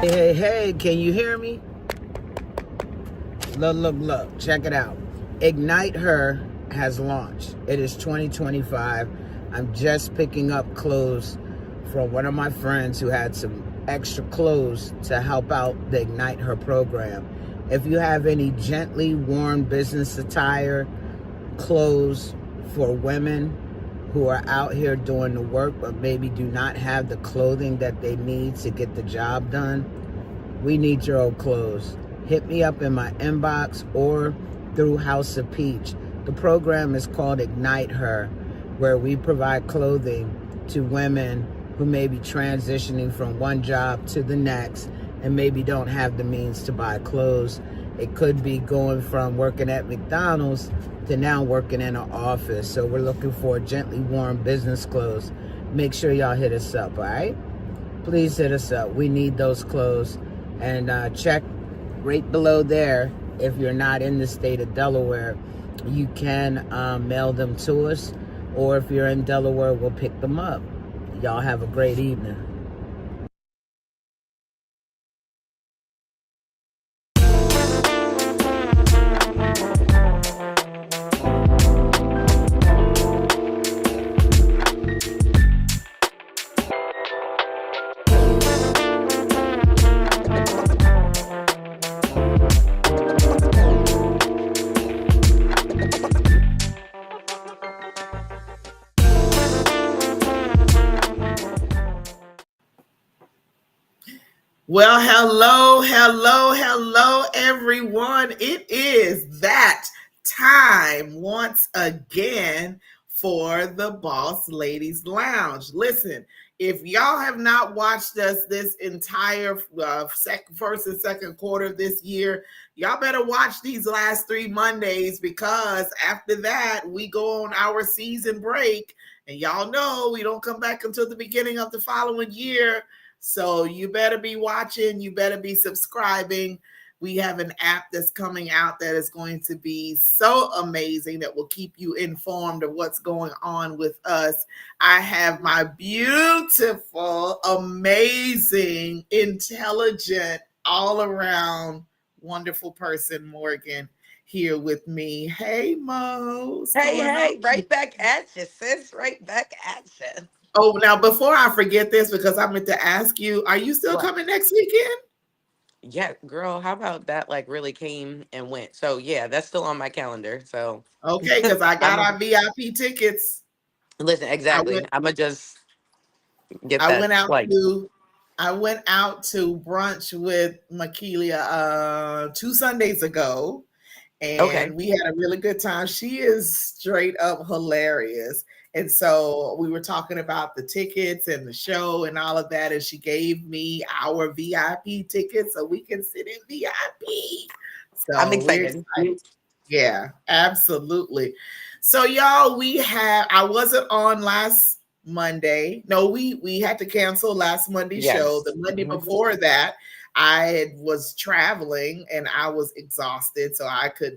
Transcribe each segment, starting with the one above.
Hey, can you hear me? Look, check it out. Ignite Her has launched. It is 2025. I'm just picking up clothes from one of my friends who had some extra clothes to help out the Ignite Her program. If you have any gently worn business attire, clothes for women who are out here doing the work but maybe do not have the clothing that they need to get the job done, we need your old clothes. Hit me up in my inbox or through House of Peach. The program is called Ignite Her, where we provide clothing to women who may be transitioning from one job to the next and maybe don't have the means to buy clothes. It could be going from working at McDonald's to now working in an office. So we're looking for gently worn business clothes. Make sure y'all hit us up, all right? Please hit us up. We need those clothes. And check right below there. If you're not in the state of Delaware, you can mail them to us. Or if you're in Delaware, we'll pick them up. Y'all have a great evening. Well, hello, everyone. It is that time once again for the Boss Ladies Lounge. Listen, if y'all have not watched us this entire first and second quarter of this year, y'all better watch these last 3 Mondays, because after that, we go on our season break. And y'all know we don't come back until the beginning of the following year. So you better be watching, you better be subscribing. We have an app that's coming out that is going to be so amazing that will keep you informed of what's going on with us. I have my beautiful, amazing, intelligent, all around wonderful person, Morgan, here with me. Hey, Mo. What's going on? Hey, right back at you, sis. Right back at you. Oh, now before I forget this, because I meant to ask you, are you still What? coming next weekend? Yeah, girl, how about that? Like, really came and went. So, yeah, that's still on my calendar. So, Okay, because I got I'm our VIP tickets. listen, I exactly. went I'm gonna just get I that went out flight. to I went out to brunch with Makilia 2 Sundays ago, Okay. and we had a really good time. She is straight up hilarious. And so we were talking about the tickets and the show and all of that. And she gave me our VIP tickets so we can sit in VIP. I'm So we're excited. excited. Yeah, absolutely. So y'all, I wasn't on last Monday. No, we had to cancel last Monday's show. Yes. The Monday Mhm. before that, was traveling and I was exhausted, so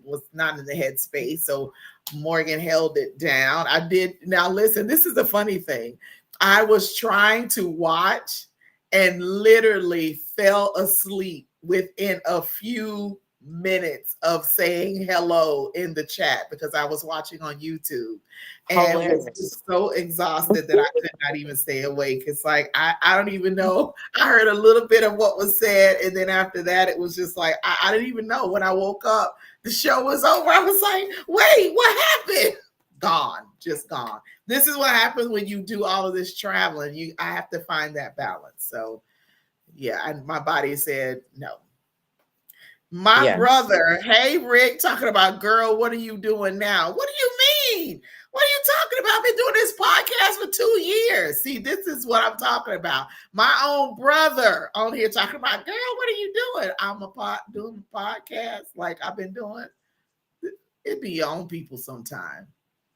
was not in the headspace. So Morgan held it down. I did. Now listen, this is the funny thing. I was trying to watch and literally fell asleep within a few minutes of saying hello in the chat because I was watching on YouTube and was Hilarious. just so exhausted that I could not even stay awake. It's like I don't even know. I heard a little bit of what was said, and then after that, it was just like I didn't even know. When I woke up, the show was over. I was like, wait, what happened? Gone, just gone. This is what happens when you do all of this traveling. I have to find that balance. So yeah, and my body said no. My Yes. brother, hey Rick, talking about girl, what are you doing now? What do you mean? What are you talking about? I've been doing this podcast for 2 years. See, this is what I'm talking about. My own brother on here talking about, girl, what are you doing? Doing a podcast like I've been doing. It be your own people sometime.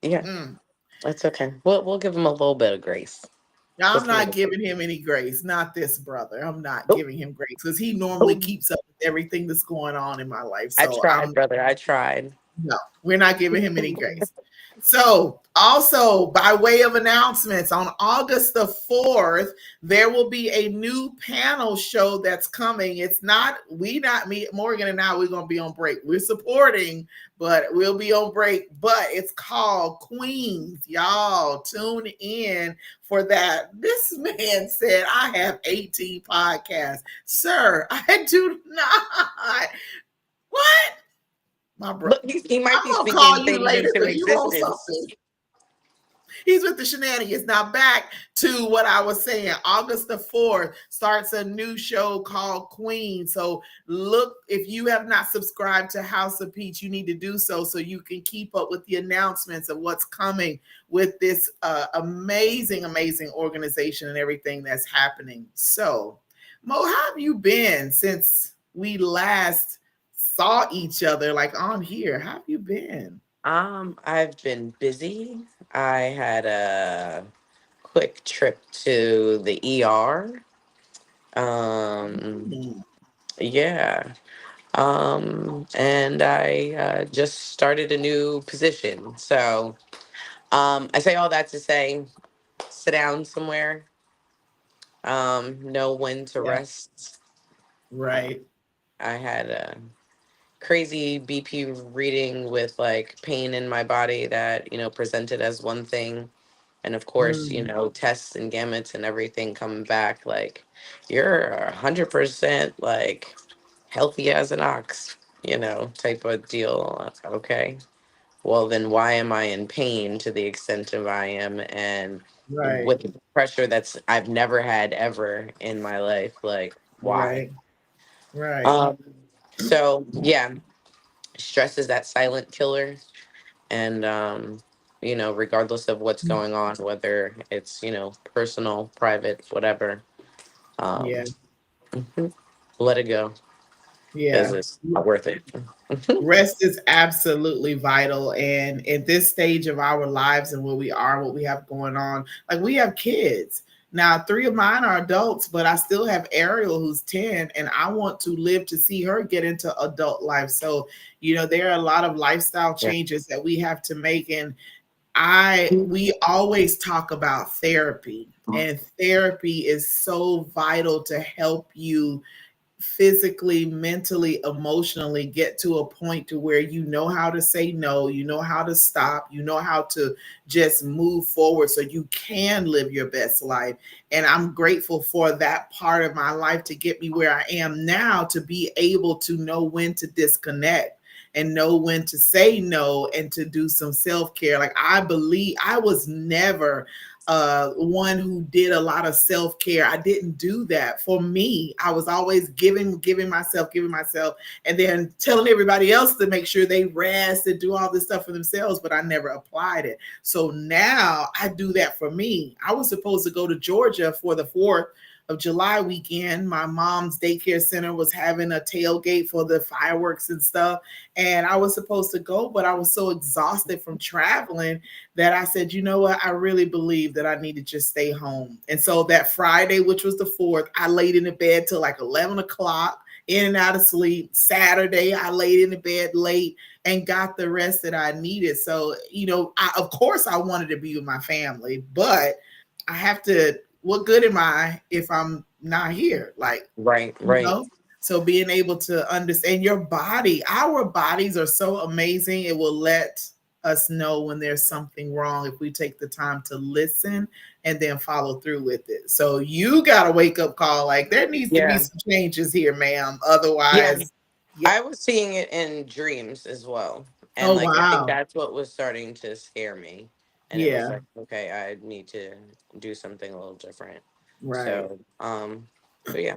Yeah, Mm. that's okay. We'll give him a little bit of grace. I'm Just a not little bit. giving him any grace. Not this brother. I'm not Oh, giving him grace because he normally oh. keeps up with everything that's going on in my life. I So tried, brother. I tried. no, we're not giving him any grace. So, also by way of announcements, on August the 4th, there will be a new panel show that's coming. It's not, not me, Morgan and I, we're going to be on break. We're supporting, but we'll be on break. But it's called Queens. Y'all tune in for that. This man said, I have 18 podcasts. Sir, I do not. What? My brother. Look, he might I'm be gonna call speaking you things later into because you want existence. something. He's with the shenanigans. Now back to what I was saying. August the 4th starts a new show called Queen. So look, if you have not subscribed to House of Peach, you need to do so you can keep up with the announcements of what's coming with this amazing, amazing organization and everything that's happening. So, Mo, how have you been since we last saw each other like on here? How have you been? I've been busy. I had a quick trip to the ER. Um, Hmm. yeah. And I just started a new position. So, I say all that to say, sit down somewhere, know when to Yeah, rest. Um, right. I had a crazy BP reading with like pain in my body that, presented as one thing. And of course, Mm, tests and gamuts and everything coming back like you're 100% like healthy as an ox, type of deal. Okay. Well, then why am I in pain to the extent of I am? And right, with the pressure that's I've never had ever in my life, like, why? right, right. Um, so yeah, stress is that silent killer. And, regardless of what's going on, whether it's, personal, private, whatever, um, Yeah, mhm, let it go because yeah. it's not worth it. Rest is absolutely vital. And at this stage of our lives and where we are, what we have going on, like we have kids. Now, three of mine are adults, but I still have Ariel who's 10, and I want to live to see her get into adult life. So, there are a lot of lifestyle Yeah. changes that we have to make. And we always talk about therapy, and therapy is so vital to help you physically, mentally, emotionally get to a point to where you know how to say no, you know how to stop, you know how to just move forward so you can live your best life. And I'm grateful for that part of my life to get me where I am now, to be able to know when to disconnect and know when to say no and to do some self-care. Like I believe I was never one who did a lot of self-care. I didn't do that. For me, I was always giving myself, and then telling everybody else to make sure they rest and do all this stuff for themselves, but I never applied it. So now I do that for me. I was supposed to go to Georgia for the 4th of July weekend. My mom's daycare center was having a tailgate for the fireworks and stuff. And I was supposed to go, but I was so exhausted from traveling that I said, you know what? I really believe that I need to just stay home. And so that Friday, which was the 4th, I laid in the bed till like 11 o'clock, in and out of sleep. Saturday, I laid in the bed late and got the rest that I needed. So, of course, I wanted to be with my family, but I have to, what good am I if I'm not here? Like, Right, you right. know? So being able to understand your body, our bodies are so amazing. It will let us know when there's something wrong if we take the time to listen and then follow through with it. So you got a wake up call. Like there needs to be Yeah. some changes here, ma'am. Yeah. Otherwise, yeah. I was seeing it in dreams as well. And Oh, like, I think wow. that's what was starting to scare me. And it was Yeah. like, okay, I need to do something a little different. Right. So yeah.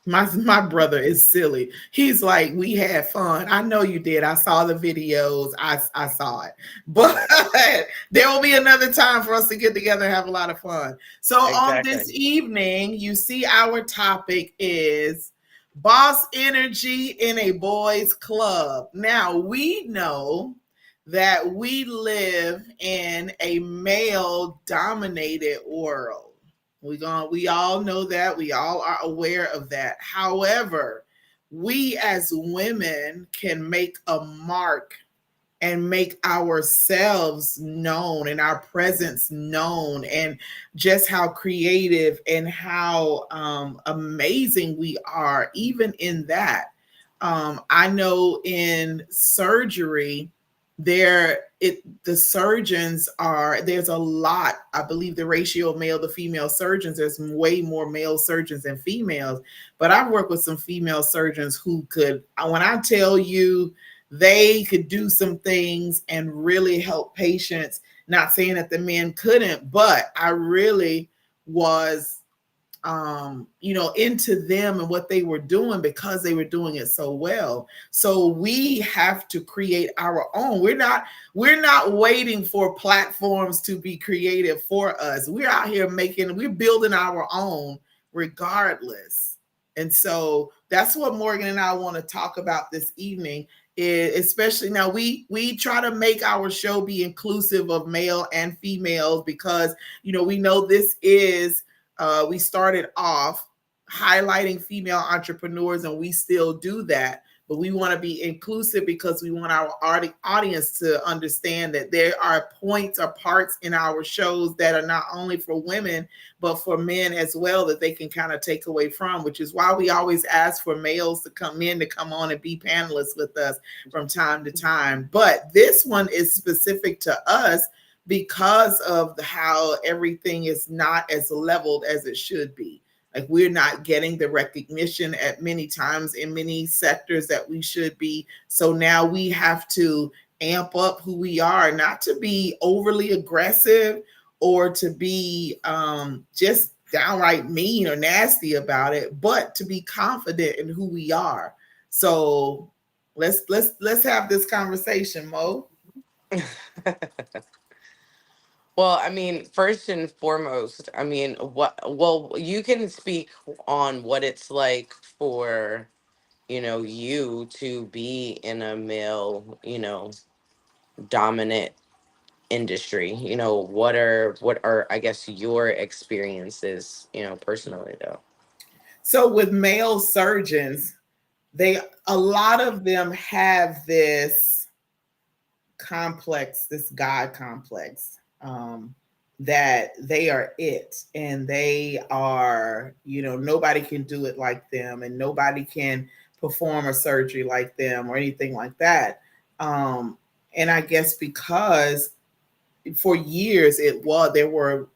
My brother is silly. He's like, we had fun. I know you did. I saw the videos. I saw it. But Uh-huh. there will be another time for us to get together and have a lot of fun. So on this Exactly. evening, you see our topic is boss energy in a boys club. Now we know that we live in a male dominated world. We all know that. We all are aware of that. However, we as women can make a mark and make ourselves known and our presence known, and just how creative and how amazing we are, even in that. I know in surgery, the surgeons are, there's a lot, I believe the ratio of male to female surgeons, there's way more male surgeons than females. But I've worked with some female surgeons who could, when I tell you, they could do some things and really help patients. Not saying that the men couldn't, but I really was into them and what they were doing, because they were doing it so well. So we have to create our own. We're not waiting for platforms to be creative for us. We're out here we're building our own regardless. And so that's what Morgan and I want to talk about this evening. Especially now, we try to make our show be inclusive of male and females, because we know this is we started off highlighting female entrepreneurs, and we still do that. But we want to be inclusive because we want our audience to understand that there are points or parts in our shows that are not only for women, but for men as well, that they can kind of take away from, which is why we always ask for males to come on and be panelists with us from time to time. But this one is specific to us because of how everything is not as leveled as it should be. Like, we're not getting the recognition at many times in many sectors that we should be. So now we have to amp up who we are, not to be overly aggressive or to be just downright mean or nasty about it, but to be confident in who we are. So let's have this conversation, Mo. Well, I mean, first and foremost, I mean, well, you can speak on what it's like for, you to be in a male, dominant industry. What are I guess your experiences, personally though. So with male surgeons, a lot of them have this complex, this God complex, that they are it, and they are, nobody can do it like them, and nobody can perform a surgery like them or anything like that. And I guess because for years there weren't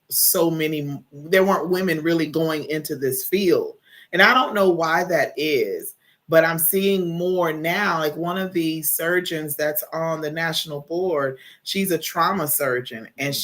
women really going into this field, and I don't know why that is, but I'm seeing more now. Like, one of the surgeons that's on the national board, she's a trauma surgeon, and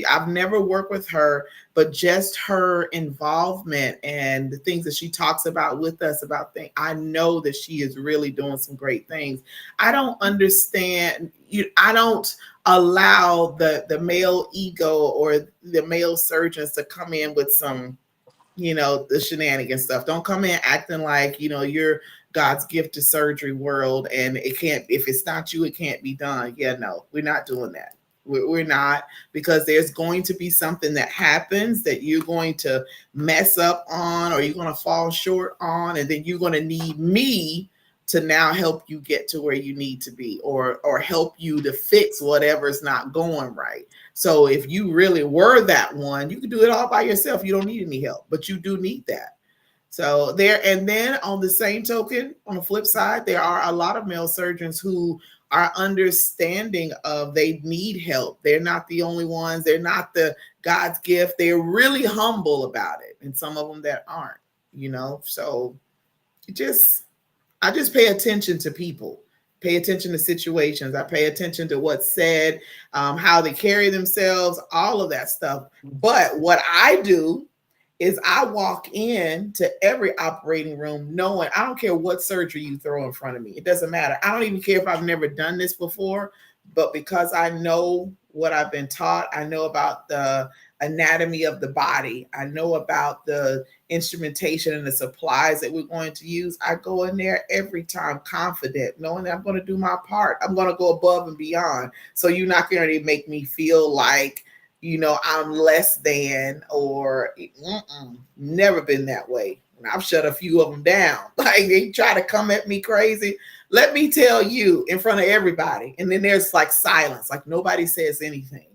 I've never worked with her, but just her involvement and the things that she talks about with us about things, I know that she is really doing some great things. I don't understand. I don't allow the male ego or the male surgeons to come in with some, the shenanigans stuff. Don't come in acting like, you're God's gift to surgery world, and if it's not you, it can't be done. Yeah, no, we're not doing that. We're not, because there's going to be something that happens that you're going to mess up on, or you're going to fall short on, and then you're going to need me to now help you get to where you need to be, or help you to fix whatever's not going right. So if you really were that one, you can do it all by yourself. You don't need any help, but you do need that. So and then on the same token, on the flip side, there are a lot of male surgeons who are understanding of they need help. They're not the only ones. They're not the God's gift. They're really humble about it. And some of them that aren't, so I just pay attention to people, pay attention to situations. I pay attention to what's said, how they carry themselves, all of that stuff. But what I do is I walk in to every operating room knowing, I don't care what surgery you throw in front of me. It doesn't matter. I don't even care if I've never done this before, but because I know what I've been taught, I know about the anatomy of the body, I know about the instrumentation and the supplies that we're going to use, I go in there every time confident, knowing that I'm going to do my part. I'm going to go above and beyond. So you're not going to make me feel like, I'm less than, or never been that way. And I've shut a few of them down. Like they try to come at me crazy. Let me tell you in front of everybody. And then there's like silence, like nobody says anything.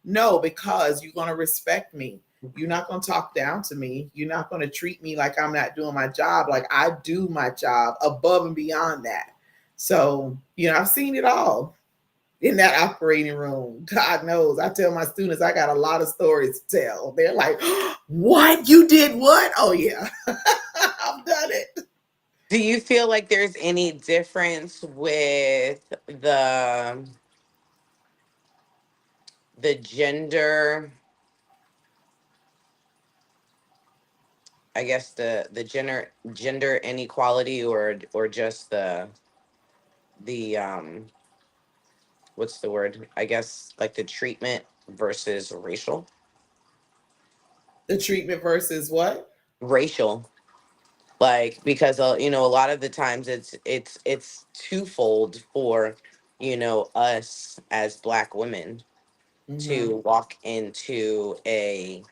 No, because you're going to respect me. You're not going to talk down to me. You're not going to treat me like I'm not doing my job. Like I do my job above and beyond that. So, I've seen it all in that operating room. God knows. I tell my students I got a lot of stories to tell. They're like, what? You did what? Oh, yeah. I've done it. Do you feel like there's any difference with the gender, I guess the gender inequality, or just the what's the word? I guess like the treatment versus The treatment versus what? racial, like, because a lot of the times it's twofold for us as Black women Mm-hmm. to walk into a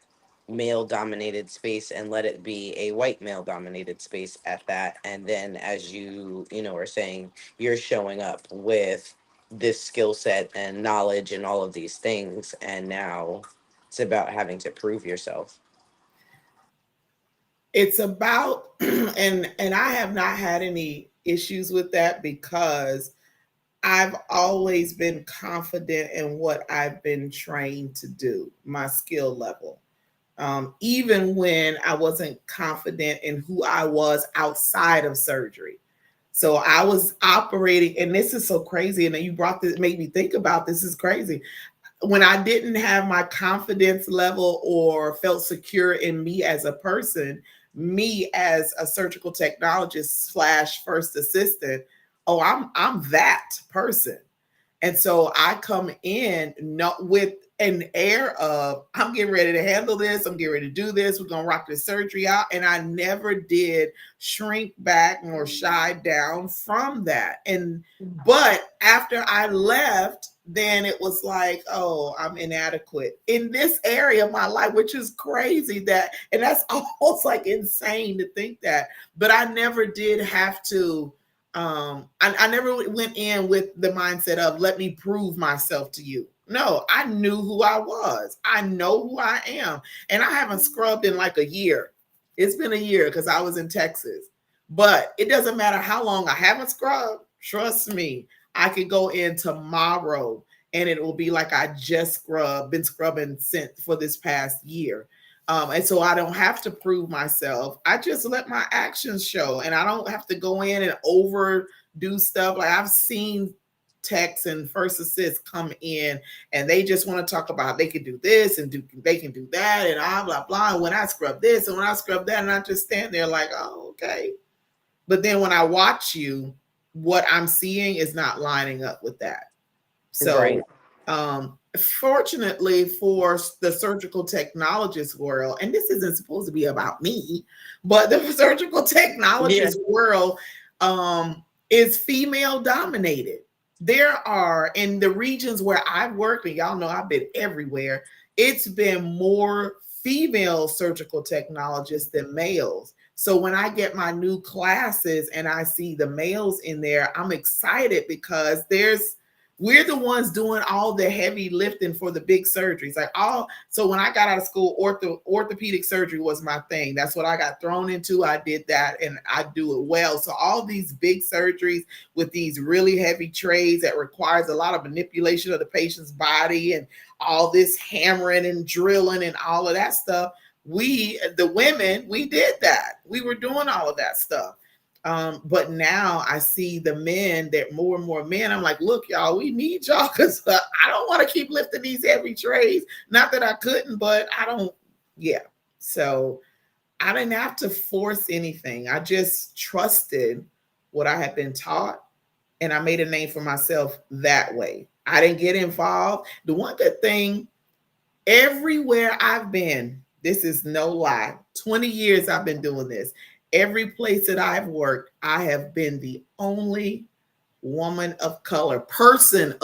male dominated space and let it be a white male dominated space at that, and then, as you are saying, you're showing up with this skill set and knowledge and all of these things, and now it's about having to prove yourself. It's about and I have not had any issues with that because I've always been confident in what I've been trained to do, my skill level. Even when I wasn't confident in who I was outside of surgery. So I was operating, and this is so crazy. And then you brought this, made me think about this is crazy. When I didn't have my confidence level or felt secure in me as a person, me as a surgical technologist slash first assistant, oh, I'm that person. And so I come in not with an air of I'm getting ready to handle this, I'm getting ready to do this, we're gonna rock this surgery out. And I never did shrink back nor shy down from that. And but after I left, then it was like, oh, I'm inadequate in this area of my life, which is crazy that, and that's almost like insane to think that. But I never did have to I never went in with the mindset of let me prove myself to you. No, I knew who I was. I know who I am. And I haven't scrubbed in like a year. It's been a year because I was in Texas. But it doesn't matter how long I haven't scrubbed. Trust me, I could go in tomorrow and it will be like I just been scrubbing since for this past year. And so I don't have to prove myself. I just let my actions show, and I don't have to go in and overdo stuff. Like I've seen techs and first assists come in, and they just want to talk about they can do this and they can do that, and blah blah blah. And when I scrub this and when I scrub that, and I just stand there like, oh okay. But then when I watch you, what I'm seeing is not lining up with that. Right. So, fortunately for the surgical technologist world, and this isn't supposed to be about me, but the surgical Yeah. technologist world is female dominated. There are in the regions where I've worked, and y'all know I've been everywhere, it's been more female surgical technologists than males. So when I get my new classes and I see the males in there, I'm excited because we're the ones doing all the heavy lifting for the big surgeries. So when I got out of school, orthopedic surgery was my thing. That's what I got thrown into. I did that and I do it well. So all these big surgeries with these really heavy trays that requires a lot of manipulation of the patient's body and all this hammering and drilling and all of that stuff. The women, we did that. We were doing all of that stuff. But now I see the men, that more and more men. I'm like, look, y'all, we need y'all because I don't want to keep lifting these heavy trays. Not that I couldn't, but I don't. Yeah. So I didn't have to force anything. I just trusted what I had been taught, and I made a name for myself that way. I didn't get involved. The one good thing, everywhere I've been, this is no lie, 20 years I've been doing this. Every place that I've worked, I have been the only woman of color, person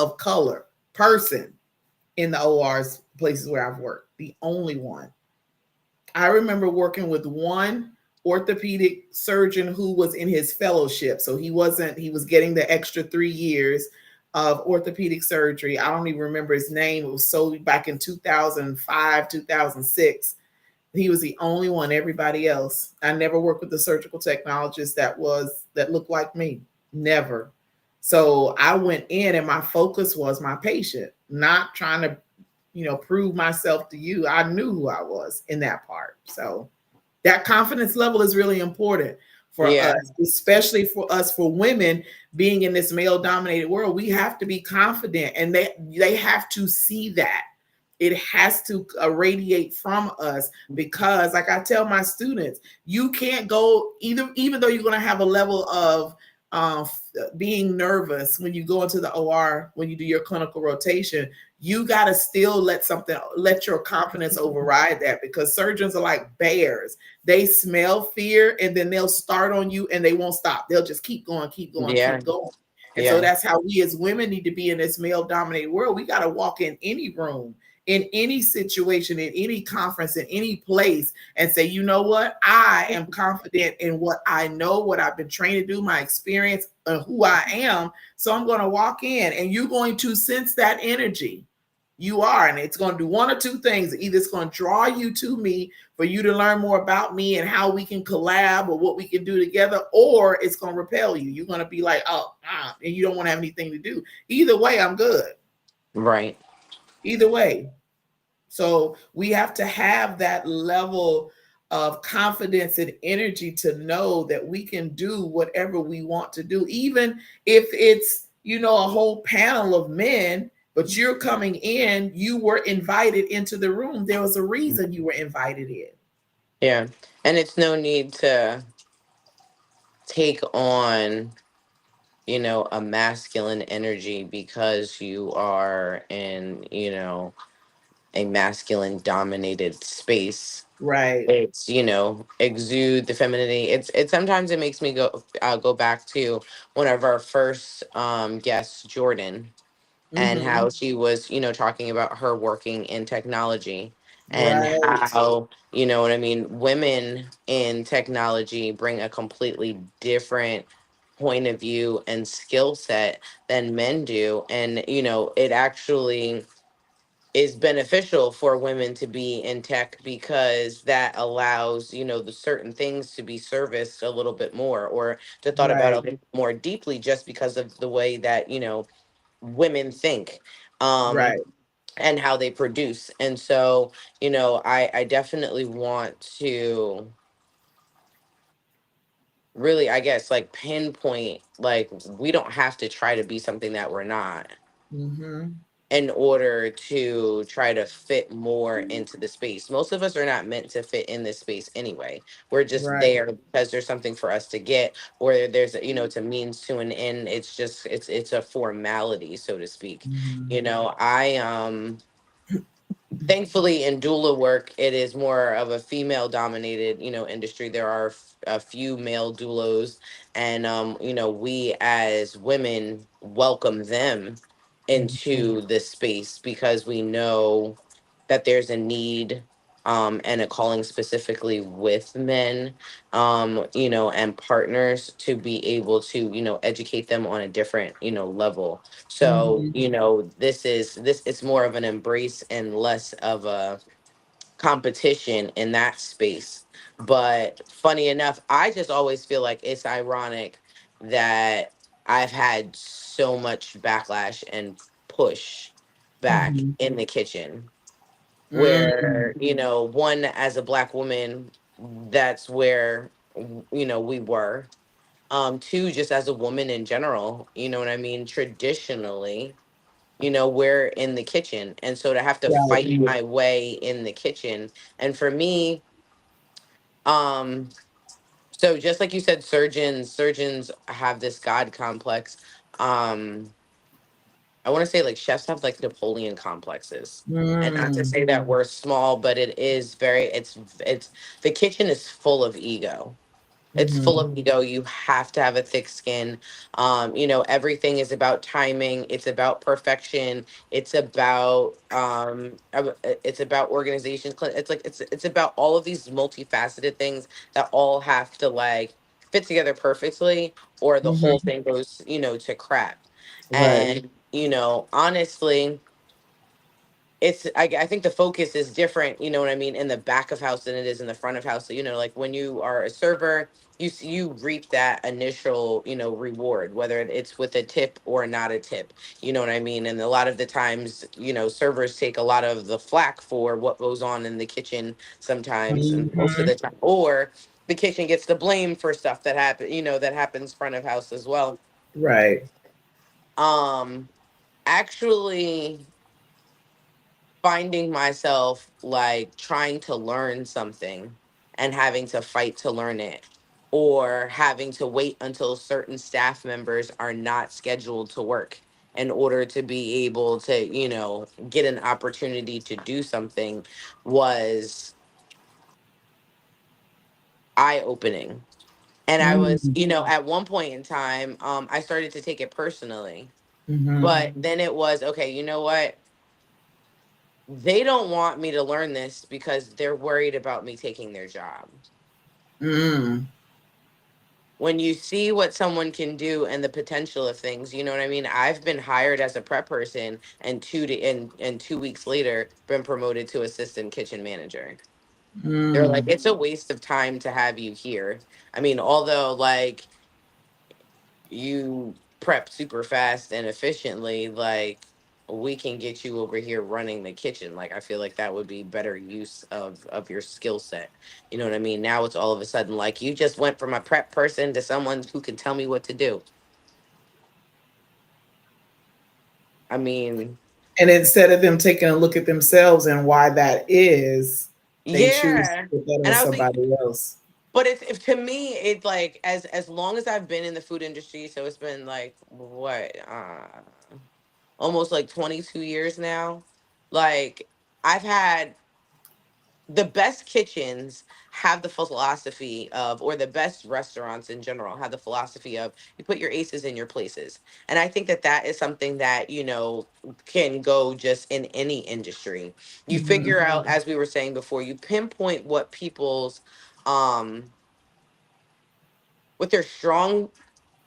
in the ORs, places where I've worked, the only one. I remember working with one orthopedic surgeon who was in his fellowship. So he was getting the extra 3 years of orthopedic surgery. I don't even remember his name. It was so back in 2005, 2006. He was the only one. Everybody else, I never worked with a surgical technologist that looked like me. Never. So I went in and my focus was my patient, not trying to, prove myself to you. I knew who I was in that part. So that confidence level is really important for Yeah. us, especially for us, for women being in this male dominated world. We have to be confident, and they have to see that. It has to radiate from us, because like I tell my students, you can't go either, even though you're going to have a level of uh, being nervous when you go into the OR, when you do your clinical rotation, you got to still let your confidence override that, because surgeons are like bears. They smell fear and then they'll start on you and they won't stop. They'll just keep going, keep going, Yeah. keep going. And so Yeah. that's how we as women need to be in this male dominated world. We got to walk in any room, in any situation, in any conference, in any place, and say, you know what? I am confident in what I know, what I've been trained to do, my experience, who I am. So I'm going to walk in, and you're going to sense that energy. You are, and it's going to do one or two things. Either it's going to draw you to me for you to learn more about me and how we can collab or what we can do together, or it's going to repel you. You're going to be like, and you don't want to have anything to do. Either way, I'm good. Right. Either way. So we have to have that level of confidence and energy to know that we can do whatever we want to do, even if it's, a whole panel of men, but you're coming in, you were invited into the room. There was a reason you were invited in. Yeah. And it's no need to take on, a masculine energy because you are in, a masculine dominated space. Right. It's, exude the femininity. It's sometimes it makes me go back to one of our first guests, Jordan, and Mm-hmm. how she was, talking about her working in technology, and Right. how, what I mean, women in technology bring a completely different point of view and skill set than men do. And, it actually is beneficial for women to be in tech because that allows, the certain things to be serviced a little bit more, or to thought about a Right. little more deeply, just because of the way that, women think, um, Right. and how they produce. And so, I definitely want to really, I guess, like pinpoint, like, we don't have to try to be something that we're not Mm-hmm. in order to try to fit more into the space. Most of us are not meant to fit in this space anyway. We're just Right. there because there's something for us to get, or there's it's a means to an end. It's just it's a formality, so to speak. Mm-hmm. I thankfully in doula work it is more of a female dominated industry. There are a few male doulos, and we as women welcome them into this space because we know that there's a need, and a calling specifically with men, and partners, to be able to educate them on a different level. So, Mm-hmm. this it's more of an embrace and less of a competition in that space. But funny enough, I just always feel like it's ironic that I've had so much backlash and push back Mm-hmm. in the kitchen, Mm-hmm. where, one, as a black woman, that's where we were. Two, just as a woman in general, you know what I mean? Traditionally, we're in the kitchen. And so to have to Right. fight my way in the kitchen. And for me, um, so just like you said, surgeons have this God complex. Um, I want to say, like, chefs have like Napoleon complexes. And not to Mm. say that we're small, but it is very, it's the kitchen is full of ego. It's full Mhm. of ego. You have to have a thick skin. Everything is about timing. It's about perfection. It's about organization. It's about all of these multifaceted things that all have to like fit together perfectly, or the whole Mhm. thing goes, to crap. Right. And honestly, I think the focus is different, you know what I mean, in the back of house than it is in the front of house. So, like when you are a server, you reap that initial, reward, whether it's with a tip or not a tip. You know what I mean? And a lot of the times, servers take a lot of the flack for what goes on in the kitchen sometimes, and most of Mhm. the time, or the kitchen gets the blame for stuff that that happens front of house as well. Right. Um Actually finding myself like trying to learn something and having to fight to learn it, or having to wait until certain staff members are not scheduled to work in order to be able to, get an opportunity to do something, was eye opening. And I was, Mm. at one point in time, I started to take it personally. Mhm. But then it was, okay, you know what? They don't want me to learn this because they're worried about me taking their job. Mm. When you see what someone can do and the potential of things, you know what I mean? I've been hired as a prep person, and 2 weeks later been promoted to assistant kitchen manager. They're like, Mm. it's a waste of time to have you here. I mean, although like you prep super fast and efficiently, like we can get you over here running the kitchen. Like I feel like that would be better use of your skill set. You know what I mean? Now it's all of a sudden like you just went from a prep person to someone who can tell me what to do. I mean, And instead of them taking a look at themselves and why that is, they choose to yeah. put that on And I was like, somebody else. but it's if to me it's like as long as I've been in the food industry, so it's been like what almost like 22 years now. Like I've had the best kitchens have the philosophy of, or the best restaurants in general have the philosophy of, you put your aces in your places. And I think that that is something that, can go just in any industry. You Mhm. figure out, as we were saying before, you pinpoint um, what their strong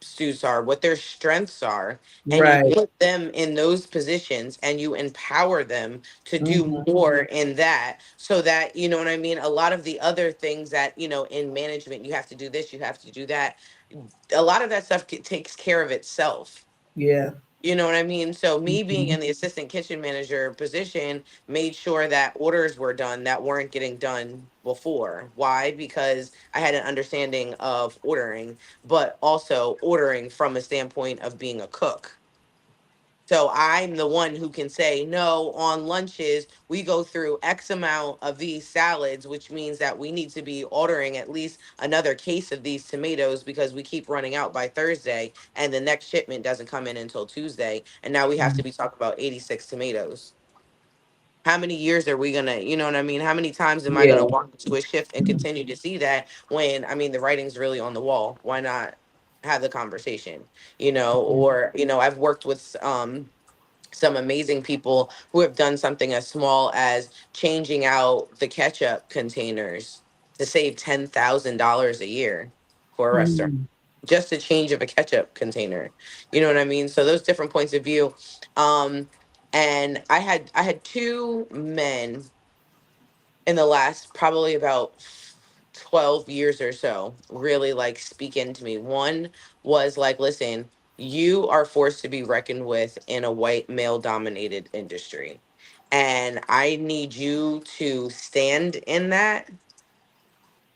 suits are, what their strengths are, and you Right. put them in those positions and you empower them to do Mhm. more in that, so that, you know what I mean? A lot of the other things that, in management, you have to do this, you have to do that. A lot of that stuff takes care of itself. Yeah. You know what I mean? So me being Mhm. in the assistant kitchen manager position made sure that orders were done that weren't getting done before. Why? Because I had an understanding of ordering, but also ordering from a standpoint of being a cook. So I'm the one who can say, no, on lunches, we go through X amount of these salads, which means that we need to be ordering at least another case of these tomatoes because we keep running out by Thursday and the next shipment doesn't come in until Tuesday. And now we have to be talking about 86 tomatoes. How many years are we gonna, you know what I mean? How many times am I gonna Yeah. walk into a shift and continue to see that when, I mean, the writing's really on the wall? Why not have the conversation? Or, I've worked with some amazing people who have done something as small as changing out the ketchup containers to save $10,000 a year for a restaurant. Mhm. Just a change of a ketchup container. You know what I mean? So those different points of view. Um, and I had two men in the last probably about 12 years or so really like speak into me. One was like, listen, you are forced to be reckoned with in a white male dominated industry. And I need you to stand in that.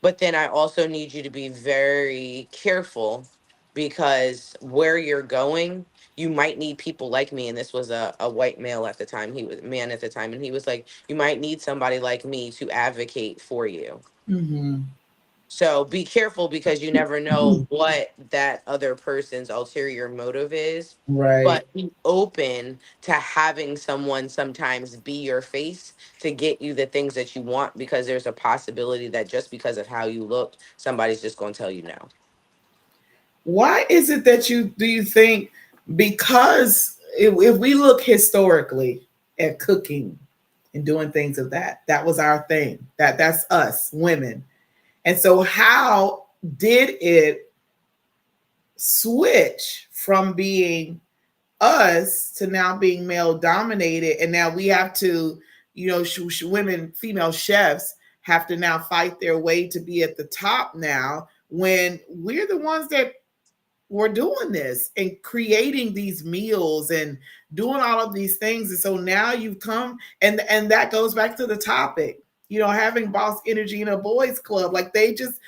But then I also need you to be very careful because where you're going, you might need people like me. And this was a white male at the time. He was man at the time. And he was like, you might need somebody like me to advocate for you. Mhm. So be careful because you never know what that other person's ulterior motive is. Right. But be open to having someone sometimes be your face to get you the things that you want, because there's a possibility that just because of how you look, somebody's just going to tell you no. Why is it that you think, because if we look historically at cooking and doing things of that was our thing. That's us women. And so how did it switch from being us to now being male dominated, and now we have to, women, female chefs have to now fight their way to be at the top now, when we're the ones that were doing this and creating these meals and doing all of these things. And so now you've come, and that goes back to the topic, having boss energy in a boys club. Like they just,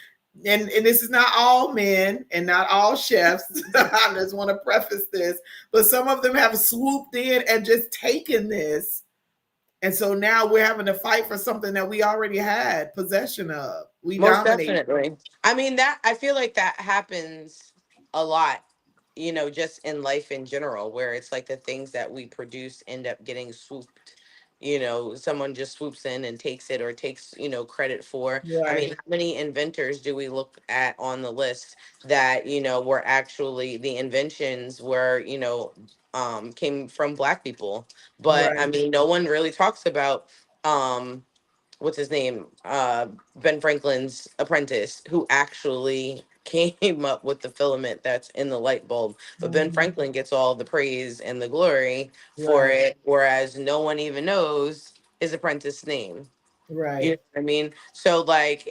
and this is not all men and not all chefs. I just want to preface this, but some of them have swooped in and just taken this. And so now we're having to fight for something that we already had possession of. We Most dominate. definitely. I mean, that I feel like that happens a lot, just in life in general, where it's like the things that we produce end up getting swooped. Someone just swoops in and takes it, or takes, credit for. I Right, mean, how many inventors do we look at on the list that, were actually the inventions were, came from Black people? But I right. mean, no one really talks about um what's his name, Ben Franklin's apprentice, who actually came up with the filament that's in the light bulb. But Ben Mhm. Franklin gets all the praise and the glory for Right, it, whereas no one even knows his apprentice name. You right. know what I mean? So like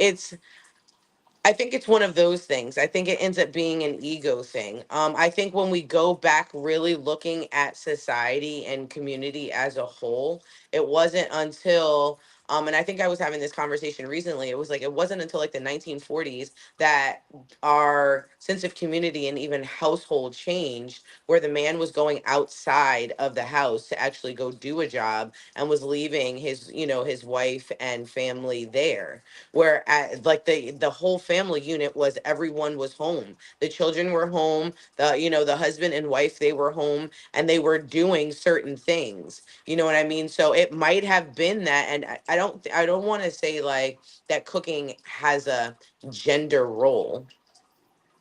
I think it's one of those things. I think it ends up being an ego thing. I think when we go back really looking at society and community as a whole, it wasn't until, and I think I was having this conversation recently. It was like it wasn't until like the 1940s that our sense of community and even household changed, where the man was going outside of the house to actually go do a job and was leaving his, his wife and family there, where at, like the whole family unit was, everyone was home, the children were home, the husband and wife, they were home, and they were doing certain things, you know what I mean? So it might have been that. And I don't want to say like that cooking has a gender role.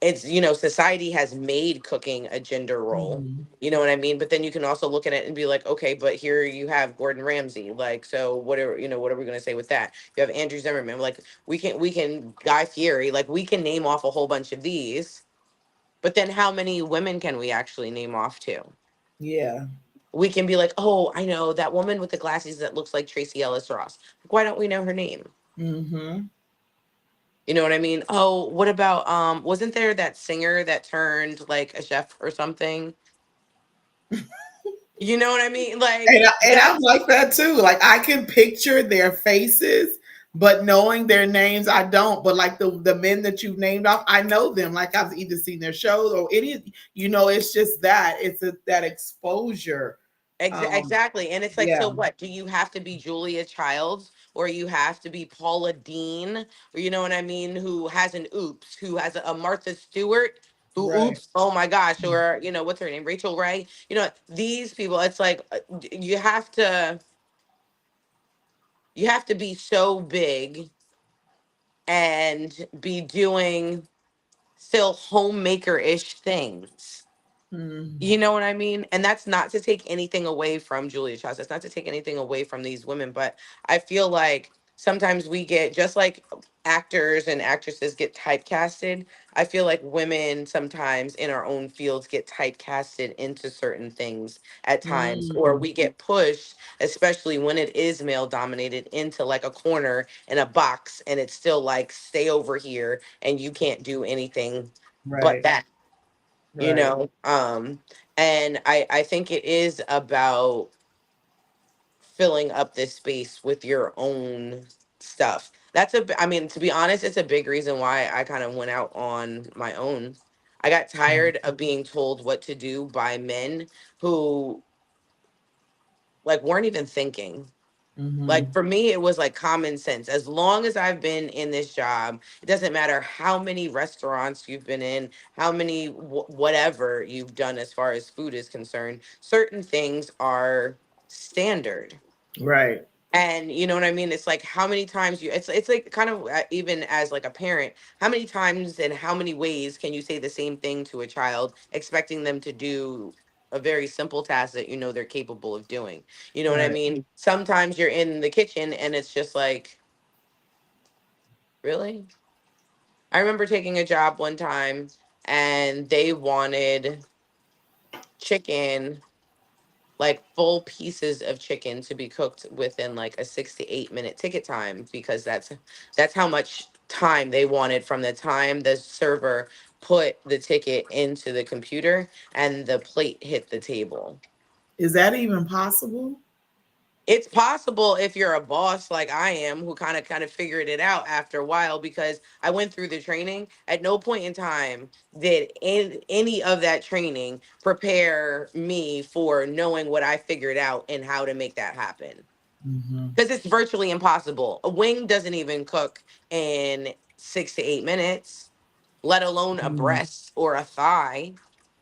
It's, society has made cooking a gender role, Mhm. you know what I mean? But then you can also look at it and be like, okay, but here you have Gordon Ramsay, like, so what are we going to say with that? You have Andrew Zimmerman, like, we can Guy Fieri, like, we can name off a whole bunch of these, but then how many women can we actually name off to? Yeah. We can be like, oh, I know that woman with the glasses that looks like Tracy Ellis Ross, why don't we know her name? Mm-hmm. You know what I mean? Oh, what about wasn't there that singer that turned like a chef or something? You know what I mean? Like And I'm that's like that too. Like I can picture their faces, but knowing their names, I don't. But like the men that you've named off, I know them. Like I've either seen their shows or any. It's just that that exposure. Um, exactly. And it's like, yeah. so what? Do you have to be Julia Childs, or you have to be Paula Dean, or you know what I mean, who has an oops, who has a Martha Stewart, who Right. oops, oh my gosh, or what's her name? Rachel Ray. These people, it's like you have to be so big and be doing still homemaker-ish things. Mm, You know what I mean? And that's not to take anything away from Julia Child. That's not to take anything away from these women, but I feel like sometimes we get, just like actors and actresses get typecasted. I feel like women sometimes in our own fields get typecasted into certain things at times, or mm, we get pushed, especially when it is male dominated, into like a corner in a box, and it's still like, stay over here and you can't do anything but right. that, you Right. know and I think it is about filling up this space with your own stuff. I mean, to be honest, it's a big reason why I kind of went out on my own. I got tired of being told what to do by men who like weren't even thinking. Like Mm-hmm. for me, it was like common sense. As long as I've been in this job, it doesn't matter how many restaurants you've been in, how many whatever you've done as far as food is concerned, certain things are standard. Right. And you know what I mean? It's like how many times you it's like kind of even as like a parent, how many times and how many ways can you say the same thing to a child expecting them to do a very simple task that you know they're capable of doing? You know what I Right. mean? Sometimes you're in the kitchen and it's just like, really? I remember taking a job one time and they wanted chicken, like full pieces of chicken to be cooked within like a 6 to 8 minute ticket time, because that's how much time they wanted from the time the server put the ticket into the computer and the plate hit the table. Is that even possible? It's possible if you're a boss like I am, who kind of figured it out after a while, because I went through the training. At no point in time did any of that training prepare me for knowing what I figured out and how to make that happen. Mm-hmm. Because it's virtually impossible. A wing doesn't even cook in 6 to 8 minutes, let alone a breast or a thigh.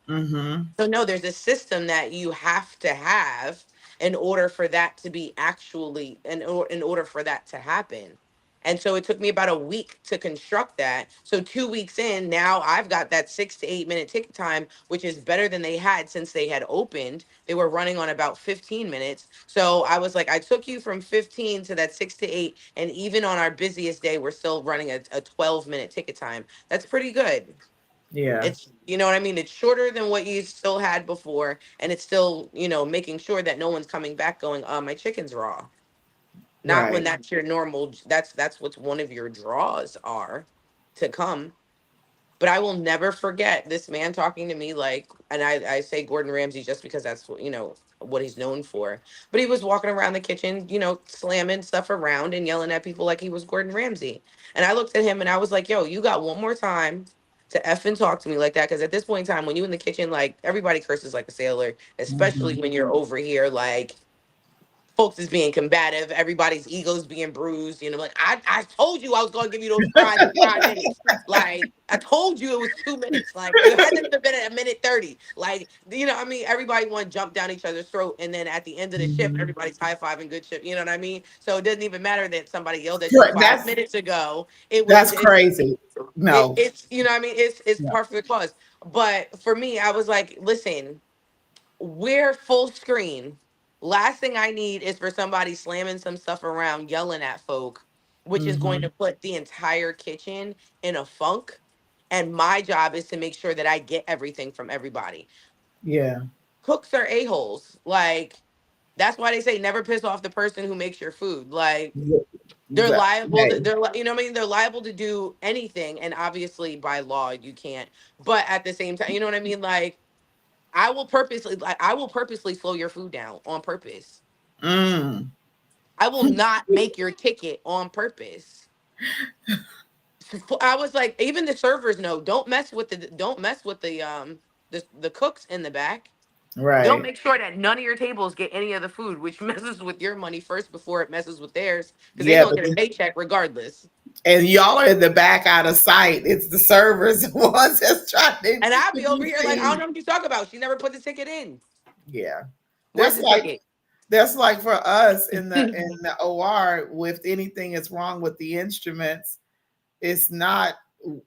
Mm-hmm. So no, there's a system that you have to have in order for that to be actually in order for that to happen. And so it took me about a week to construct that. So 2 weeks in, now I've got that 6 to 8 minute ticket time, which is better than they had since they had opened. They were running on about 15 minutes. So I was like, I took you from 15 to that 6 to 8. And even on our busiest day, we're still running a 12-minute ticket time. That's pretty good. Yeah. It's, you know what I mean? It's shorter than what you still had before, and it's still, making sure that no one's coming back going, my chicken's raw. Not when Right. that's your normal, that's what's one of your draws are to come. But I will never forget this man talking to me like, and I say Gordon Ramsay just because that's what he's known for. But he was walking around the kitchen, slamming stuff around and yelling at people like he was Gordon Ramsay. And I looked at him and I was like, yo, you got one more time to effing talk to me like that. Because at this point in time, when you in the kitchen, like everybody curses like a sailor, especially Mm-hmm. when you're over here like folks is being combative, everybody's egos being bruised. Like I told you I was gonna give you those fries in 5 minutes. Like I told you it was 2 minutes. Like it hasn't even been a minute 30. Like I mean, everybody want to jump down each other's throat, and then at the end of the shift, Mm-hmm. everybody's high fiving good shift. You know what I mean? So it doesn't even matter that somebody yelled at you five That's minutes ago. It was that's crazy. No. it's you know what I mean. It's Yeah. par for the cause. But for me, I was like, listen, we're full screen. Last thing I need is for somebody slamming some stuff around, yelling at folk, which is going Mm-hmm. to put the entire kitchen in a funk. And my job is to make sure that I get everything from everybody. Yeah. Cooks are a-holes. Like, that's why they say never piss off the person who makes your food. Like, they're liable to, Hey. you know what I mean? They're liable to do anything. And obviously, by law, you can't. But at the same time, you know what I mean? Like, I will purposely slow your food down on purpose. Mm. I will not make your ticket on purpose. I was like, even the servers know, don't mess with the cooks in the back. They'll Right. make sure that none of your tables get any of the food, which messes with your money first before it messes with theirs, because they're Yeah, gonna but get a paycheck regardless. and y'all are in the back out of sight. It's the servers the ones that's trying And to I'll be over be here like, I don't seen. know what you talk about. She never put the ticket in. Yeah. Where's That's the like ticket? that's like for us in the OR, with anything that's wrong with the instruments. It's not,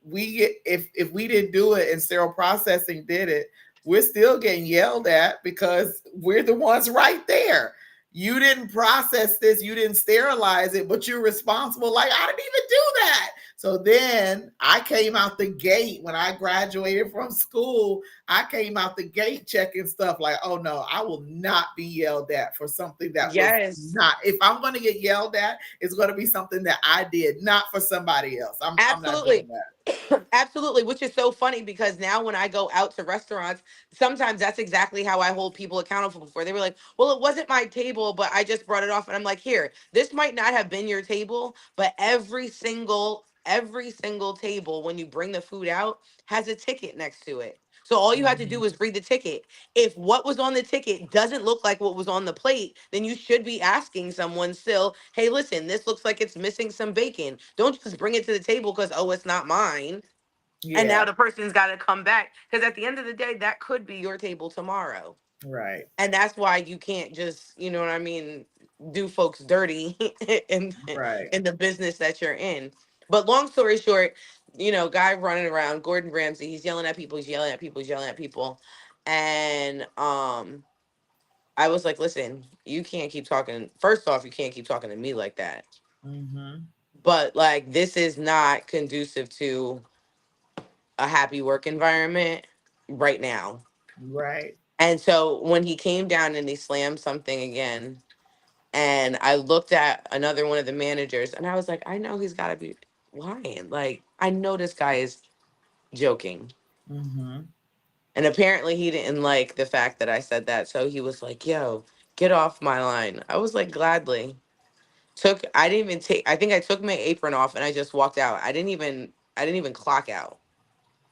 we get, if we didn't do it and sterile processing did it, we're still getting yelled at because we're the ones right there. You didn't process this, you didn't sterilize it, but you're responsible. Like, I didn't even do that. So then I came out the gate when I graduated from school. I came out the gate checking stuff like, oh no, I will not be yelled at for something that was Yes. not. If I'm going to get yelled at, it's going to be something that I did, not for somebody else. I'm not doing Absolutely. that. Absolutely, which is so funny because now when I go out to restaurants, sometimes that's exactly how I hold people accountable for. They were like, "Well, it wasn't my table, but I just brought it off." And I'm like, "Here, this might not have been your table, but every single table when you bring the food out has a ticket next to it. So all you had to do Mhm. was read the ticket. If what was on the ticket doesn't look like what was on the plate, then you should be asking someone still, hey, listen, this looks like it's missing some bacon. Don't just bring it to the table because, oh, it's not mine. And now Yeah. the person's got to come back. Because at the end of the day, that could be your table tomorrow. Right. And that's why you can't just, you know what I mean, do folks dirty in Right. in the business that you're in. But long story short, guy running around, Gordon Ramsay, he's yelling at people, he's yelling at people, he's yelling at people. And I was like, listen, you can't keep talking. First off, you can't keep talking to me like that. Mm-hmm. But like this is not conducive to a happy work environment right now. Right. And so when he came down and he slammed something again, and I looked at another one of the managers and I was like, I know he's got to be lying. Like, I know this guy is joking. Mm-hmm. And apparently he didn't like the fact that I said that. So he was like, yo, get off my line. I was like, gladly. I didn't even take, I think I took my apron off and I just walked out. I didn't even clock out.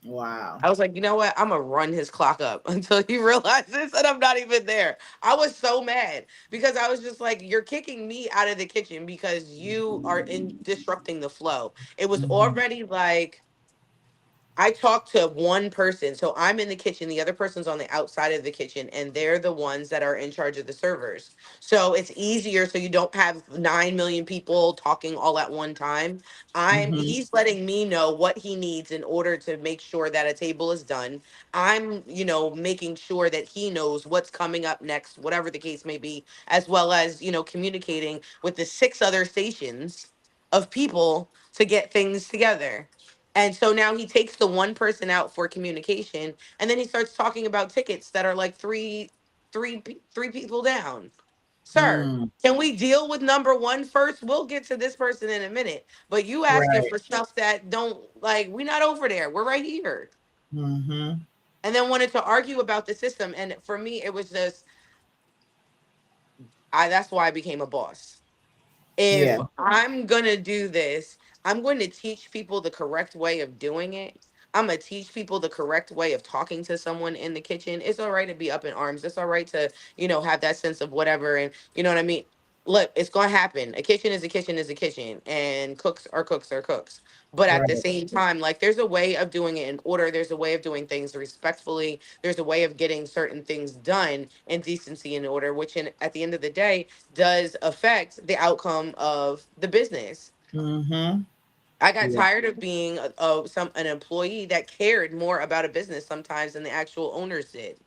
Wow. I was like, you know what? I'm gonna run his clock up until he realizes that I'm not even there. I was so mad because I was just like, you're kicking me out of the kitchen because you are in disrupting the flow. It was Mm-hmm. already like I talked to one person. So I'm in the kitchen, the other person's on the outside of the kitchen, and they're the ones that are in charge of the servers. So it's easier so you don't have 9 million people talking all at one time. Mm-hmm. He's letting me know what he needs in order to make sure that a table is done. I'm making sure that he knows what's coming up next, whatever the case may be, as well as, communicating with the six other stations of people to get things together. And so now he takes the one person out for communication, and then he starts talking about tickets that are like three people down. Sir, Mm. can we deal with number one first? We'll get to this person in a minute. But you asking Right. for stuff that don't like we're not over there. We're right here. Mm-hmm. And then wanted to argue about the system. And for me, it was just I that's why I became a boss. If Yeah. I'm gonna do this, I'm going to teach people the correct way of doing it. I'm gonna teach people the correct way of talking to someone in the kitchen. It's all right to be up in arms. It's all right to, have that sense of whatever. And you know what I mean? Look, it's gonna happen. A kitchen is a kitchen is a kitchen, and cooks are cooks are cooks. But at the Right. same time, like there's a way of doing it in order. There's a way of doing things respectfully. There's a way of getting certain things done in decency and order, which at the end of the day does affect the outcome of the business. Mm-hmm. I got Yeah. tired of being an employee that cared more about a business sometimes than the actual owners did.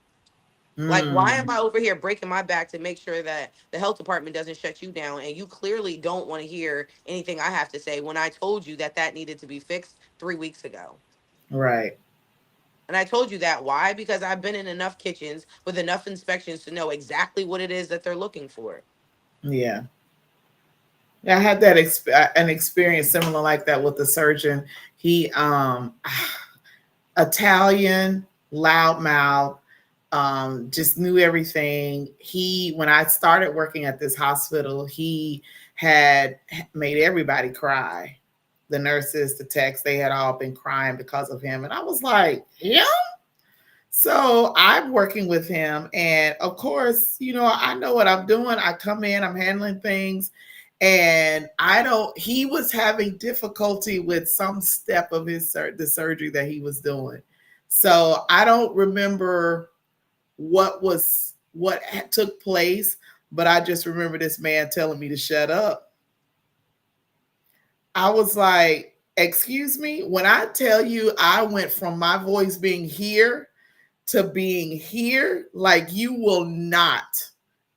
Like, why am Mm. I over here breaking my back to make sure that the health department doesn't shut you down? And you clearly don't want to hear anything I have to say when I told you that that needed to be fixed 3 weeks ago. Right. And I told you that. Why? Because I've been in enough kitchens with enough inspections to know exactly what it is that they're looking for. Yeah. Yeah, I had that an experience similar like that with the surgeon. He Italian, loudmouth, just knew everything. When I started working at this hospital, he had made everybody cry. The nurses, the techs, they had all been crying because of him. And I was like, yeah. So I'm working with him. And of course, I know what I'm doing. I come in, I'm handling things. And he was having difficulty with some step of the surgery that he was doing. So I don't remember what took place, but I just remember this man telling me to shut up. I was like, excuse me, when I tell you I went from my voice being here to being here, like, you will not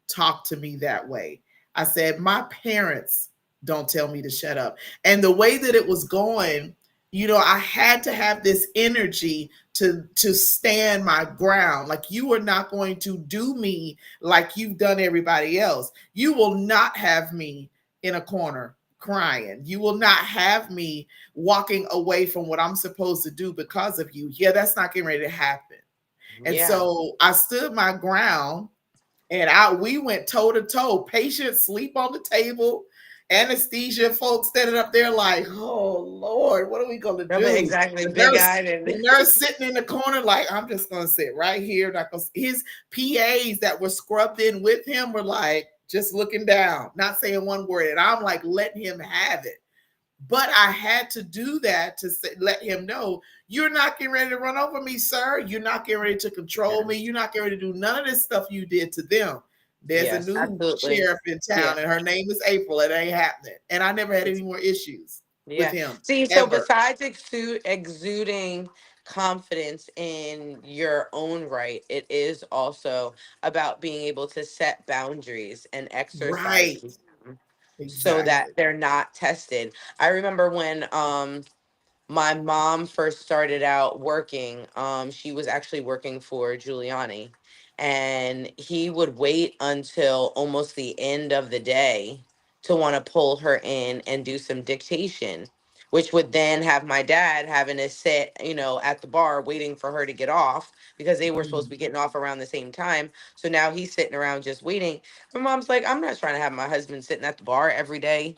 talk to me that way. I said, my parents don't tell me to shut up. And the way that it was going, I had to have this energy to stand my ground. Like, you are not going to do me like you've done everybody else. You will not have me in a corner crying. You will not have me walking away from what I'm supposed to do because of you. Yeah, that's not getting ready to happen. And Yeah. so I stood my ground, and we went toe to toe. Patients sleep on the table. anesthesia folks standing up there like, oh Lord, what are we gonna No, but do? exactly, The big nurse, eyed and the nurse sitting in the corner like, I'm just gonna sit right here. Not gonna, his PAs that were scrubbed in with him were like just looking down, not saying one word. And I'm like letting him have it. But I had to do that to let him know, you're not getting ready to run over me, sir. You're not getting ready to control me. yes, You're not getting ready to do none of this stuff you did to them. There's a yes, new absolutely. sheriff in Yeah. town, and her name is April. It ain't happening. And I never had any more issues with Yeah. him See, so ever. besides exuding confidence in your own right, it is also about being able to set boundaries and Right. exercising them so that Exactly. they're not tested. I remember when my mom first started out working, she was actually working for Giuliani, and he would wait until almost the end of the day to want to pull her in and do some dictation, which would then have my dad having to sit, at the bar waiting for her to get off because they were supposed to Mhm. be getting off around the same time. So now he's sitting around just waiting. My mom's like, I'm not trying to have my husband sitting at the bar every day,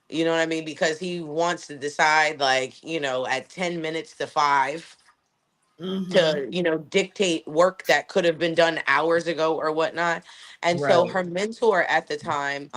you know what I mean? Because he wants to decide, like, at 10 minutes to 5 Mhm. to dictate work that could have been done hours ago or whatnot. And so Right. her mentor at the time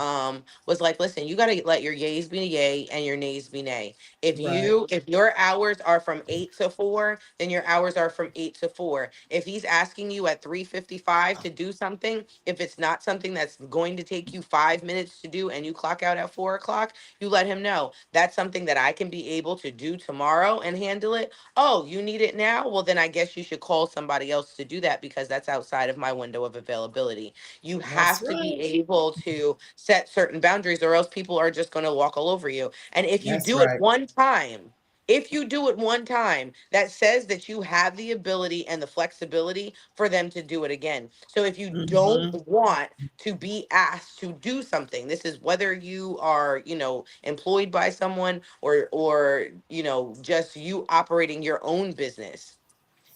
was like, listen, you got to let your yays be yay and your nays be nay. Right. If your hours are from 8 to 4, then your hours are from 8 to 4. If he's asking you at 3:55 to do something, if it's not something that's going to take you 5 minutes to do and you clock out at 4 o'clock, you let him know that's something that I can be able to do tomorrow and handle it. Oh, you need it now? Well, then I guess you should call somebody else to do that because that's outside of my window of availability. You That's have to be right. able to set certain boundaries, or else people are just going to walk all over you. And That's right. if you do it one time, that says that you have the ability and the flexibility for them to do it again. So if you don't Mhm. want to be asked to do something, this is whether you are, employed by someone or just you operating your own business.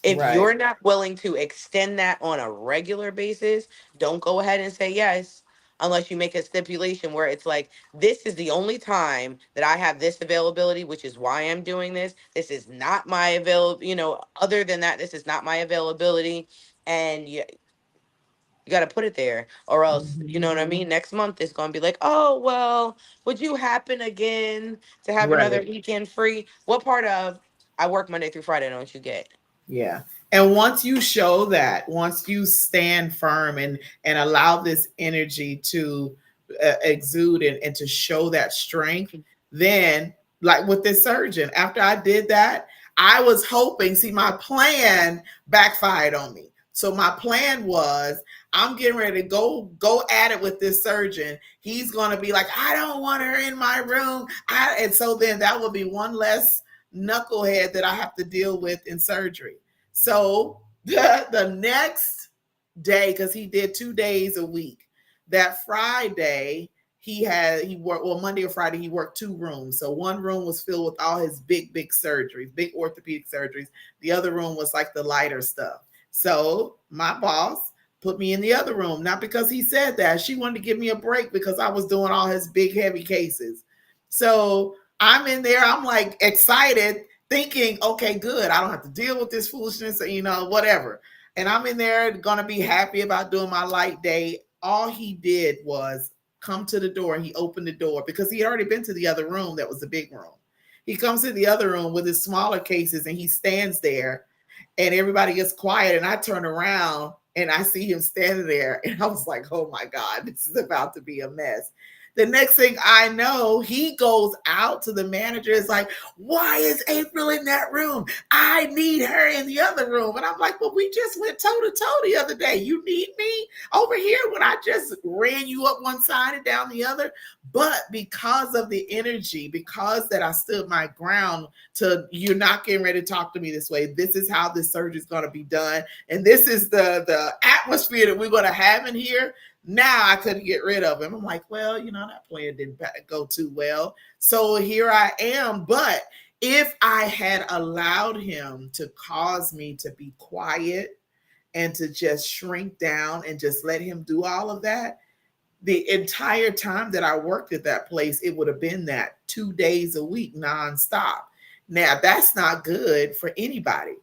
If Right. you're not willing to extend that on a regular basis, don't go ahead and say yes unless you make a stipulation where it's like, this is the only time that I have this availability, which is why I'm doing this. This is not my other than that, this is not my availability. And you got to put it there, or else, you Mhm. know what I mean? Next month it's going to be like, oh, well, would you happen again to have another Right. weekend free? What part of I work Monday through Friday don't you get? Yeah. And once you show that, once you stand firm and allow this energy to exude and to show that strength, then like with this surgeon, after I did that, I was hoping, see, my plan backfired on me. So my plan was, I'm getting ready to go at it with this surgeon. He's going to be like, I don't want her in my room. And so then that will be one less knucklehead that I have to deal with in surgery. So the next day, because he did 2 days a week, that Friday he worked, well, Monday or Friday he worked two rooms. So one room was filled with all his big surgeries, big orthopedic surgeries. The other room was like the lighter stuff. So my boss put me in the other room, not because he said that. She wanted to give me a break because I was doing all his big heavy cases. So I'm in there, I'm like excited, thinking, okay, good, I don't have to deal with this foolishness, whatever. And I'm in there gonna be happy about doing my light day. All he did was come to the door. He opened the door because he had already been to the other room that was the big room. He comes to the other room with his smaller cases and he stands there and everybody gets quiet. And I turn around and I see him standing there. And I was like, oh my God, this is about to be a mess. The next thing I know, he goes out to the manager. It's like, why is April in that room? I need her in the other room. And I'm like, well, we just went toe to toe the other day. You need me over here when I just ran you up one side and down the other. But because of the energy, because that I stood my ground to, you're not getting ready to talk to me this way. This is how this surgery is going to be done. And this is the atmosphere that we're going to have in here. Now I couldn't get rid of him. I'm like, well, that plan didn't go too well. So here I am. But if I had allowed him to cause me to be quiet and to just shrink down and just let him do all of that, the entire time that I worked at that place, it would have been that 2 days a week nonstop. Now, that's not good for anybody.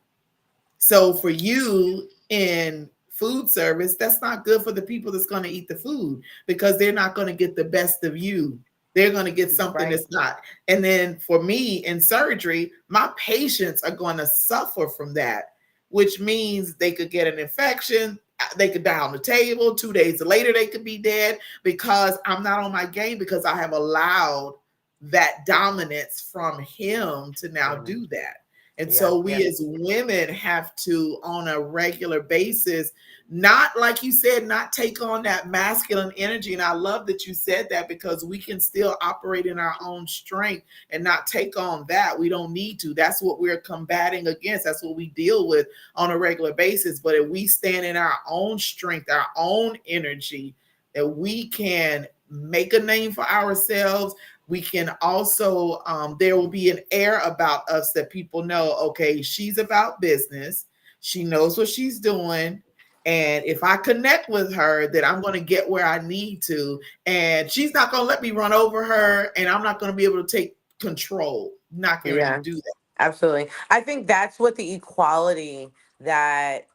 So for you in food service, that's not good for the people that's going to eat the food, because they're not going to get the best of you. They're going to get something Right. that's not. And then for me in surgery, my patients are going to suffer from that, which means they could get an infection. They could die on the table. 2 days later, they could be dead because I'm not on my game, because I have allowed that dominance from him to now Mm. do that. And Yeah. so Yeah. we as women have to, on a regular basis, not like you said, not take on that masculine energy. And I love that you said that, because we can still operate in our own strength and not take on that. We don't need to. That's what we're combating against. That's what we deal with on a regular basis. But if we stand in our own strength, our own energy, that we can make a name for ourselves. We can also, there will be an air about us that people know, okay, she's about business. She knows what she's doing. And if I connect with her, then I'm going to get where I need to. And she's not going to let me run over her. And I'm not going to be able to take control. Not getting ready to Yeah. do that. Absolutely. I think that's what the equality that,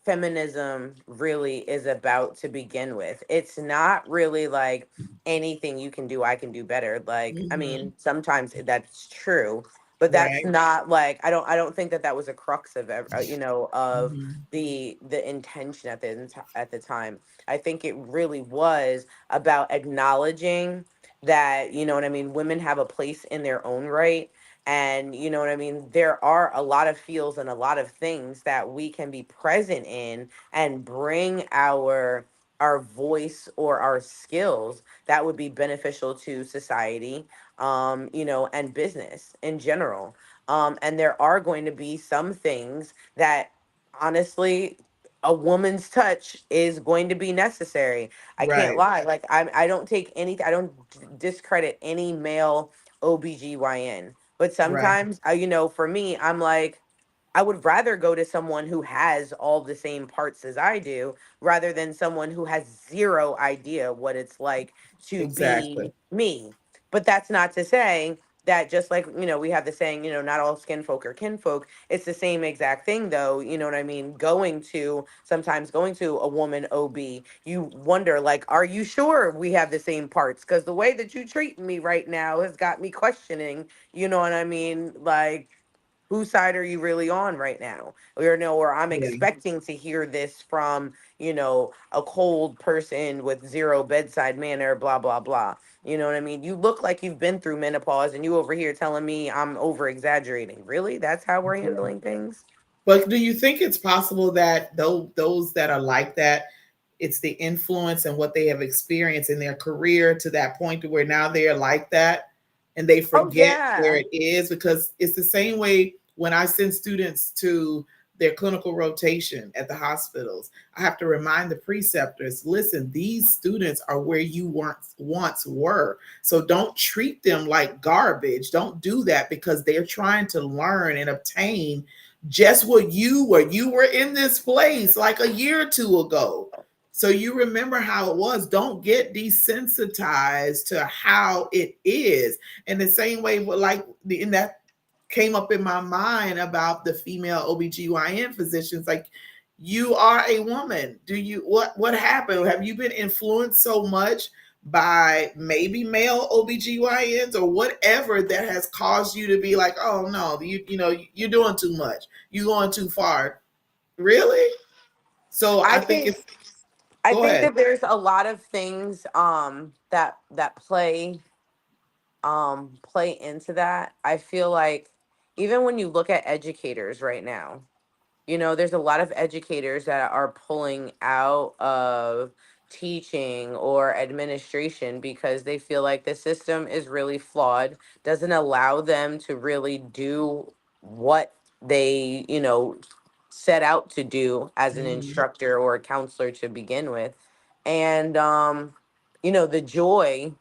feminism really is about to begin with. It's not really like anything you can do, I can do better. Like, I Mm-hmm. mean, sometimes that's true, but that's Right. not like I don't think that that was a crux of of Mm-hmm. the intention at the time. I think it really was about acknowledging that, you know what I mean, women have a place in their own right, and you know what I mean, there are a lot of fields and a lot of things that we can be present in and bring our voice or our skills that would be beneficial to society, and business in general. And there are going to be some things that honestly a woman's touch is going to be necessary. I can't Right. lie. Like I don't take any, I don't discredit any male OBGYN, but Right. sometimes, for me, I'm like, I would rather go to someone who has all the same parts as I do rather than someone who has zero idea what it's like to be Exactly. me. But that's not to say that, just like, we have the saying, not all skin folk are kinfolk. It's the same exact thing, though. You know what I mean? Sometimes going to a woman OB, you wonder, like, are you sure we have the same parts? Because the way that you treat me right now has got me questioning, you know what I mean? Like, whose side are you really on right now? Or no, or I'm Yeah. expecting to hear this from, a cold person with zero bedside manner, blah, blah, blah. You know what I mean? You look like you've been through menopause and you over here telling me I'm over exaggerating. Really? That's how we're handling things? But do you think it's possible that those that are like that, it's the influence and what they have experienced in their career to that point to where now they're like that and they Oh, forget where yeah. it is? Because it's the same way when I send students to their clinical rotation at the hospitals. I have to remind the preceptors, listen, these students are where you once were. So don't treat them like garbage. Don't do that, because they're trying to learn and obtain just what you were. You were in this place like a year or two ago. So you remember how it was. Don't get desensitized to how it is. And the same way, like in that came up in my mind about the female OBGYN physicians, like, you are a woman. Do you, what happened? Have you been influenced so much by maybe male OBGYNs or whatever that has caused you to be like, oh no, you're doing too much. You're going too far. Really? So I I think think it's, I go think ahead. that there's a lot of things that play into that. I feel like even when you look at educators right now, there's a lot of educators that are pulling out of teaching or administration because they feel like the system is really flawed, doesn't allow them to really do what they, set out to do as an Mhm. instructor or a counselor to begin with. And, the joy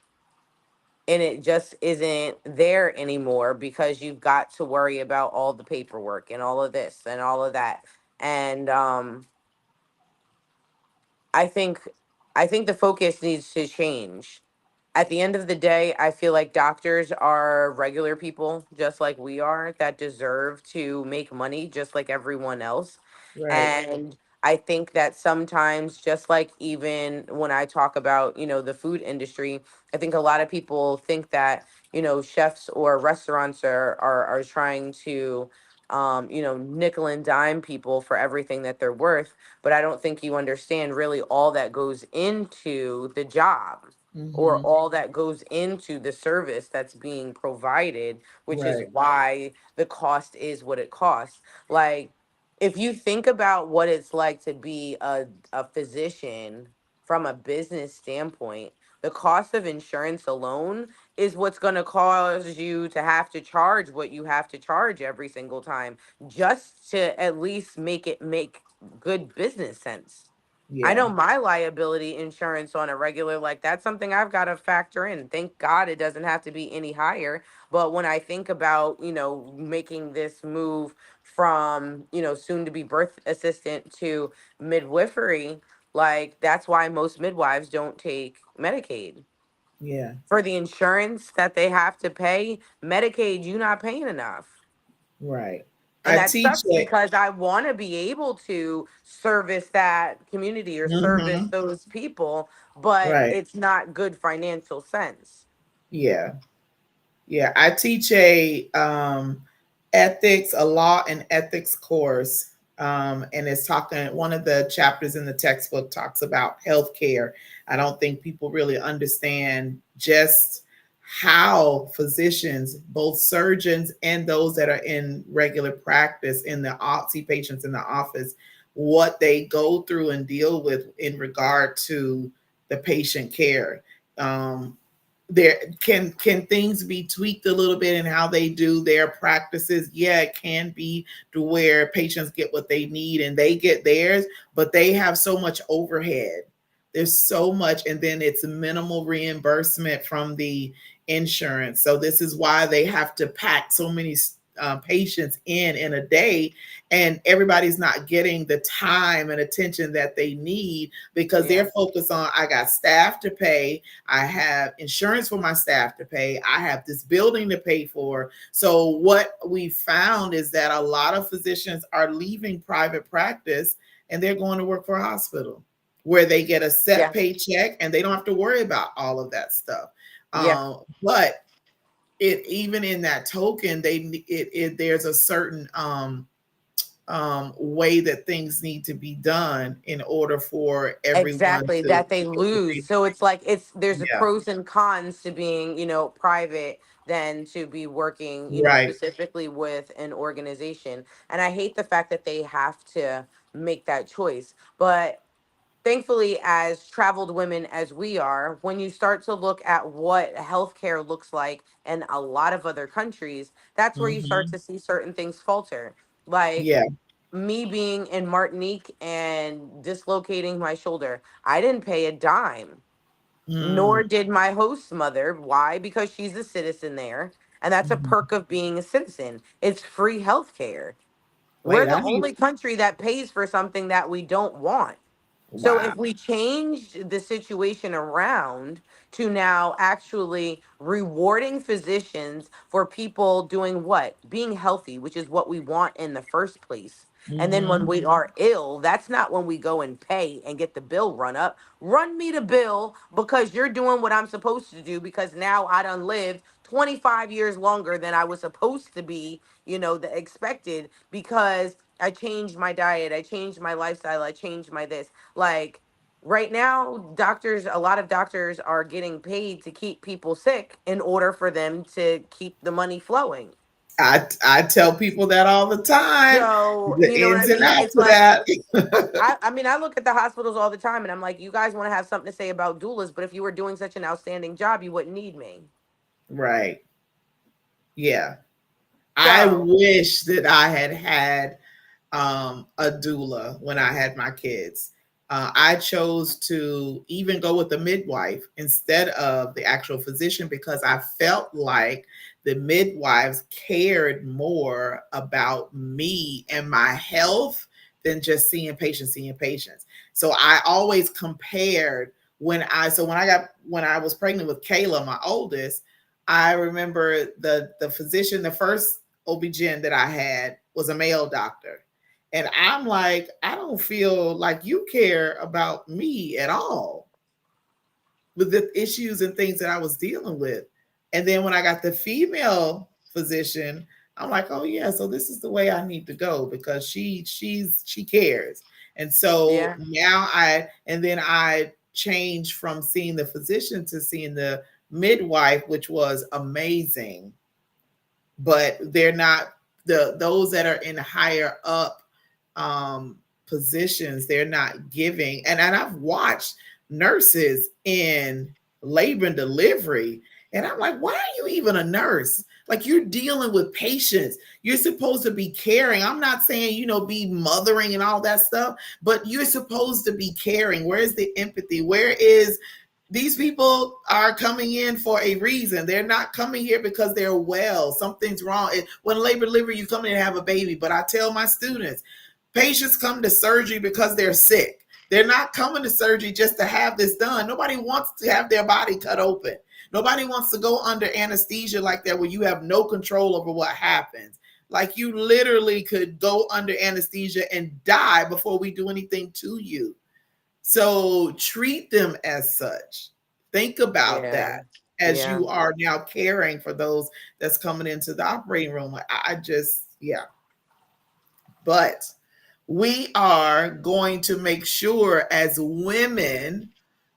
and it just isn't there anymore because you've got to worry about all the paperwork and all of this and all of that. And I think I think the focus needs to change. At the end of the day, I feel like doctors are regular people, just like we are, that deserve to make money just like everyone else. Right. And I think that sometimes, just like even when I talk about, the food industry, I think a lot of people think that, chefs or restaurants are trying to, nickel and dime people for everything that they're worth. But I don't think you understand really all that goes into the job, or Mm-hmm. all that goes into the service that's being provided, which is Right. why the cost is what it costs. Like, if you think about what it's like to be a physician from a business standpoint, the cost of insurance alone is what's going to cause you to have to charge what you have to charge every single time, just to at least make it make good business sense. I Yeah. know my liability insurance on a regular, like, that's something I've got to factor in. Thank God it doesn't have to be any higher. But when I think about, making this move from, soon to be birth assistant to midwifery, like, that's why most midwives don't take Medicaid. Yeah. For the insurance that they have to pay, Medicaid, you're not paying enough. Right. And I that teach sucks it. because I want to be able to service that community or service Mm-hmm. those people, but Right. it's not good financial sense. Yeah. Yeah, I teach a ethics, a law and ethics course, and it's talking. One of the chapters in the textbook talks about healthcare. I don't think people really understand just how physicians, both surgeons and those that are in regular practice in the see patients in the office, what they go through and deal with in regard to the patient care. There can things be tweaked a little bit in how they do their practices? Yeah, it can be to where patients get what they need and they get theirs, but they have so much overhead. There's so much, and then it's minimal reimbursement from the insurance. So this is why they have to pack so many patients in a day, and everybody's not getting the time and attention that they need because Yeah. they're focused on, I got staff to pay, I have insurance for my staff to pay, I have this building to pay for. So what we found is that a lot of physicians are leaving private practice and they're going to work for a hospital where they get a set Yeah. paycheck and they don't have to worry about all of that stuff. Yeah. But it, even in that token, there's a certain way that things need to be done in order for everyone Exactly. to That they get what lose. they, So it's like there's a yeah, pros and cons to being, private than to be working, right. specifically with an organization. And I hate the fact that they have to make that choice. But thankfully, as traveled women as we are, when you start to look at what healthcare looks like in a lot of other countries, that's where you start Hmm. to see certain things falter. Like Yeah. me being in Martinique and dislocating my shoulder, I didn't pay a dime, Mm. nor did my host mother. Why? Because she's a citizen there. And that's a Mhm. perk of being a citizen. It's free healthcare. We're Wait, the I need, only country that pays for something that we don't want. So wow. if we change the situation around to now actually rewarding physicians for people doing what? Being healthy, which is what we want in the first place. And then when Hmm. we are ill, that's not when we go and pay and get the bill run up. Run me the bill because you're doing what I'm supposed to do, because now I done lived 25 years longer than I was supposed to be, the expected, because I changed my diet, I changed my lifestyle, I changed my this. Like, right now, a lot of doctors are getting paid to keep people sick in order for them to keep the money flowing. I tell people that all the time, So, the you know what I ins and mean? outs It's of like, that. I mean, I look at the hospitals all the time and I'm like, you guys want to have something to say about doulas, but if you were doing such an outstanding job, you wouldn't need me. Right. Yeah. I So, wish that I had had a doula when I had my kids. I chose to even go with a midwife instead of the actual physician because I felt like the midwives cared more about me and my health than just seeing patients. So I always compared when I was pregnant with Kayla, my oldest, I remember the physician, the first OB-GYN that I had was a male doctor. And I'm like, I don't feel like you care about me at all with the issues and things that I was dealing with. And then when I got the female physician, I'm like, oh yeah, so this is the way I need to go because she cares. And so Yeah. now I changed from seeing the physician to seeing the midwife, which was amazing. But they're not those that are in higher up um, positions. They're not giving, and I've watched nurses in labor and delivery, and I'm like, why are you even a nurse? Like, you're dealing with patients. You're supposed to be caring. I'm not saying, be mothering and all that stuff, but you're supposed to be caring. Where is the empathy? Where is these people are coming in for a reason. They're not coming here because they're well. Something's wrong. When labor delivery, you come in and have a baby. But I tell my students, patients come to surgery because they're sick. They're not coming to surgery just to have this done. Nobody wants to have their body cut open. Nobody wants to go under anesthesia like that where you have no control over what happens. Like, you literally could go under anesthesia and die before we do anything to you. So treat them as such. Think about Yeah. that as Yeah. you are now caring for those that's coming into the operating room. I just, yeah. But we are going to make sure as women,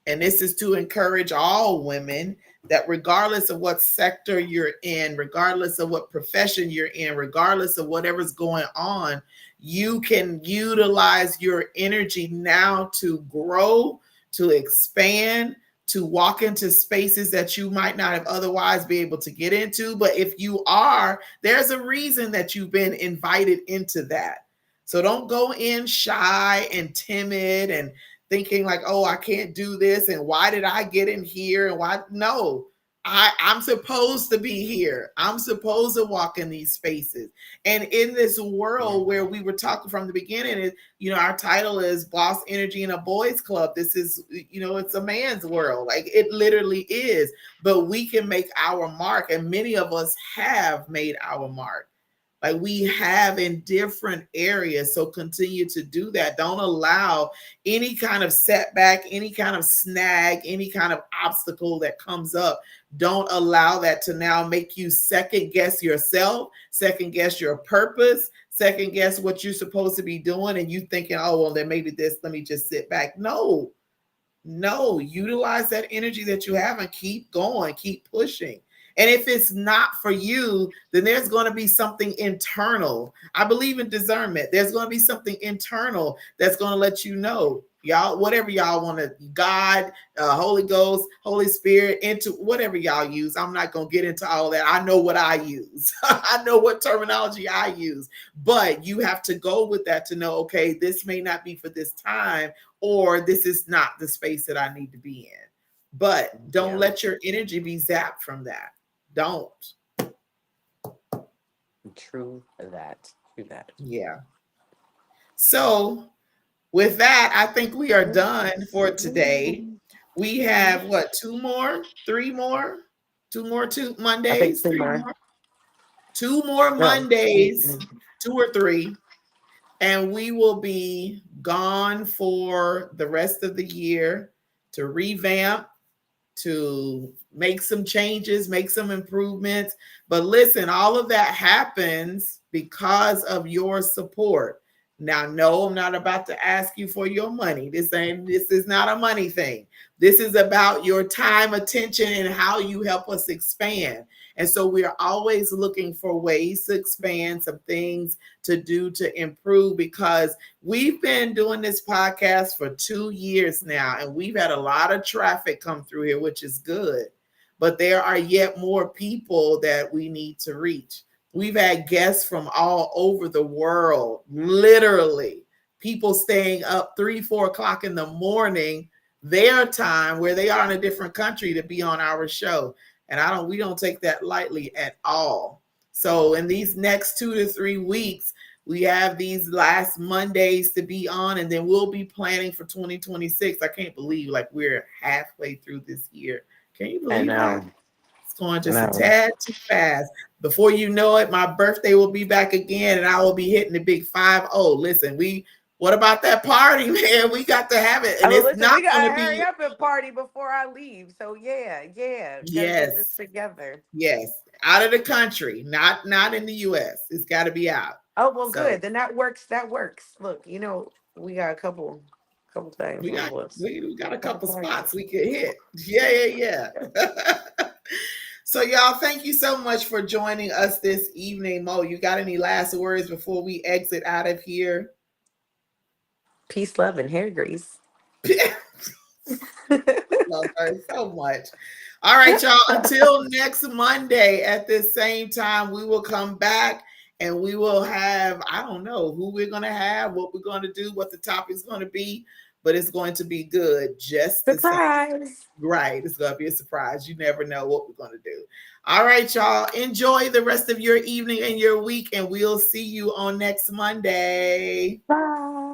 and this is to encourage all women, that regardless of what sector you're in, regardless of what profession you're in, regardless of whatever's going on, you can utilize your energy now to grow, to expand, to walk into spaces that you might not have otherwise be able to get into. But if you are, there's a reason that you've been invited into that. So don't go in shy and timid and thinking like, oh, I can't do this. And why did I get in here? And why? No, I'm supposed to be here. I'm supposed to walk in these spaces. And in this Yeah. world where we were talking from the beginning, our title is Boss Energy in a Boys Club. This is, it's a man's world. Like, it literally is. But we can make our mark. And many of us have made our mark. Like, we have in different areas. So continue to do that. Don't allow any kind of setback, any kind of snag, any kind of obstacle that comes up. Don't allow that to now make you second guess yourself, second guess your purpose, second guess what you're supposed to be doing. And you thinking, oh, well, then maybe this, let me just sit back. No, utilize that energy that you have and keep going, keep pushing. And if it's not for you, then there's going to be something internal. I believe in discernment. There's going to be something internal that's going to let you know, y'all, whatever y'all want to, God, Holy Ghost, Holy Spirit, into whatever y'all use. I'm not going to get into all that. I know what I use. I know what terminology I use. But you have to go with that to know, okay, this may not be for this time, or this is not the space that I need to be in. But don't Yeah. let your energy be zapped from that. Don't. True that. True that. Yeah. So with that, I think we are done for today. We have what, two more, three more, two I think Mondays, two three more. more, two more No. Mondays, two or three, and we will be gone for the rest of the year to revamp, to make some changes, make some improvements. But listen, all of that happens because of your support. Now, no, I'm not about to ask you for your money. This is not a money thing. This is about your time, attention, and how you help us expand. And so we are always looking for ways to expand, some things to do to improve, because we've been doing this podcast for 2 years now, and we've had a lot of traffic come through here, which is good. But there are yet more people that we need to reach. We've had guests from all over the world, literally people staying up 3-4 o'clock in the morning, their time, where they are in a different country, to be on our show. And we don't take that lightly at all. So in these next 2 to 3 weeks, We have these last Mondays to be on, and then we'll be planning for 2026. I can't believe like we're halfway through this year. Can you I believe that? know. It's going I just a know. tad too fast. Before you know it, my birthday will be back again, and I will be hitting the big 5-0. Listen, what about that party, man? We got to have it, and Oh, it's listen, not we going gotta to hurry be. up and party before I leave. So yeah, yeah, gotta get this Yes, together. yes, out of the country, not in the U.S. It's got to be out. Oh well, So good. Then that works. That works. Look, we got a couple things we on the got list. we got a Couple couple parties. spots we could hit. Yeah, yeah, yeah. So y'all, thank you so much for joining us this evening. Mo, you got any last words before we exit out of here? Peace, love, and hair grease. Love her so much. All right, y'all. Until next Monday at this same time, we will come back and we will have, I don't know who we're going to have, what we're going to do, what the topic's going to be, but it's going to be good just the same. Surprise. Right. It's going to be a surprise. You never know what we're going to do. All right, y'all. Enjoy the rest of your evening and your week, and we'll see you on next Monday. Bye.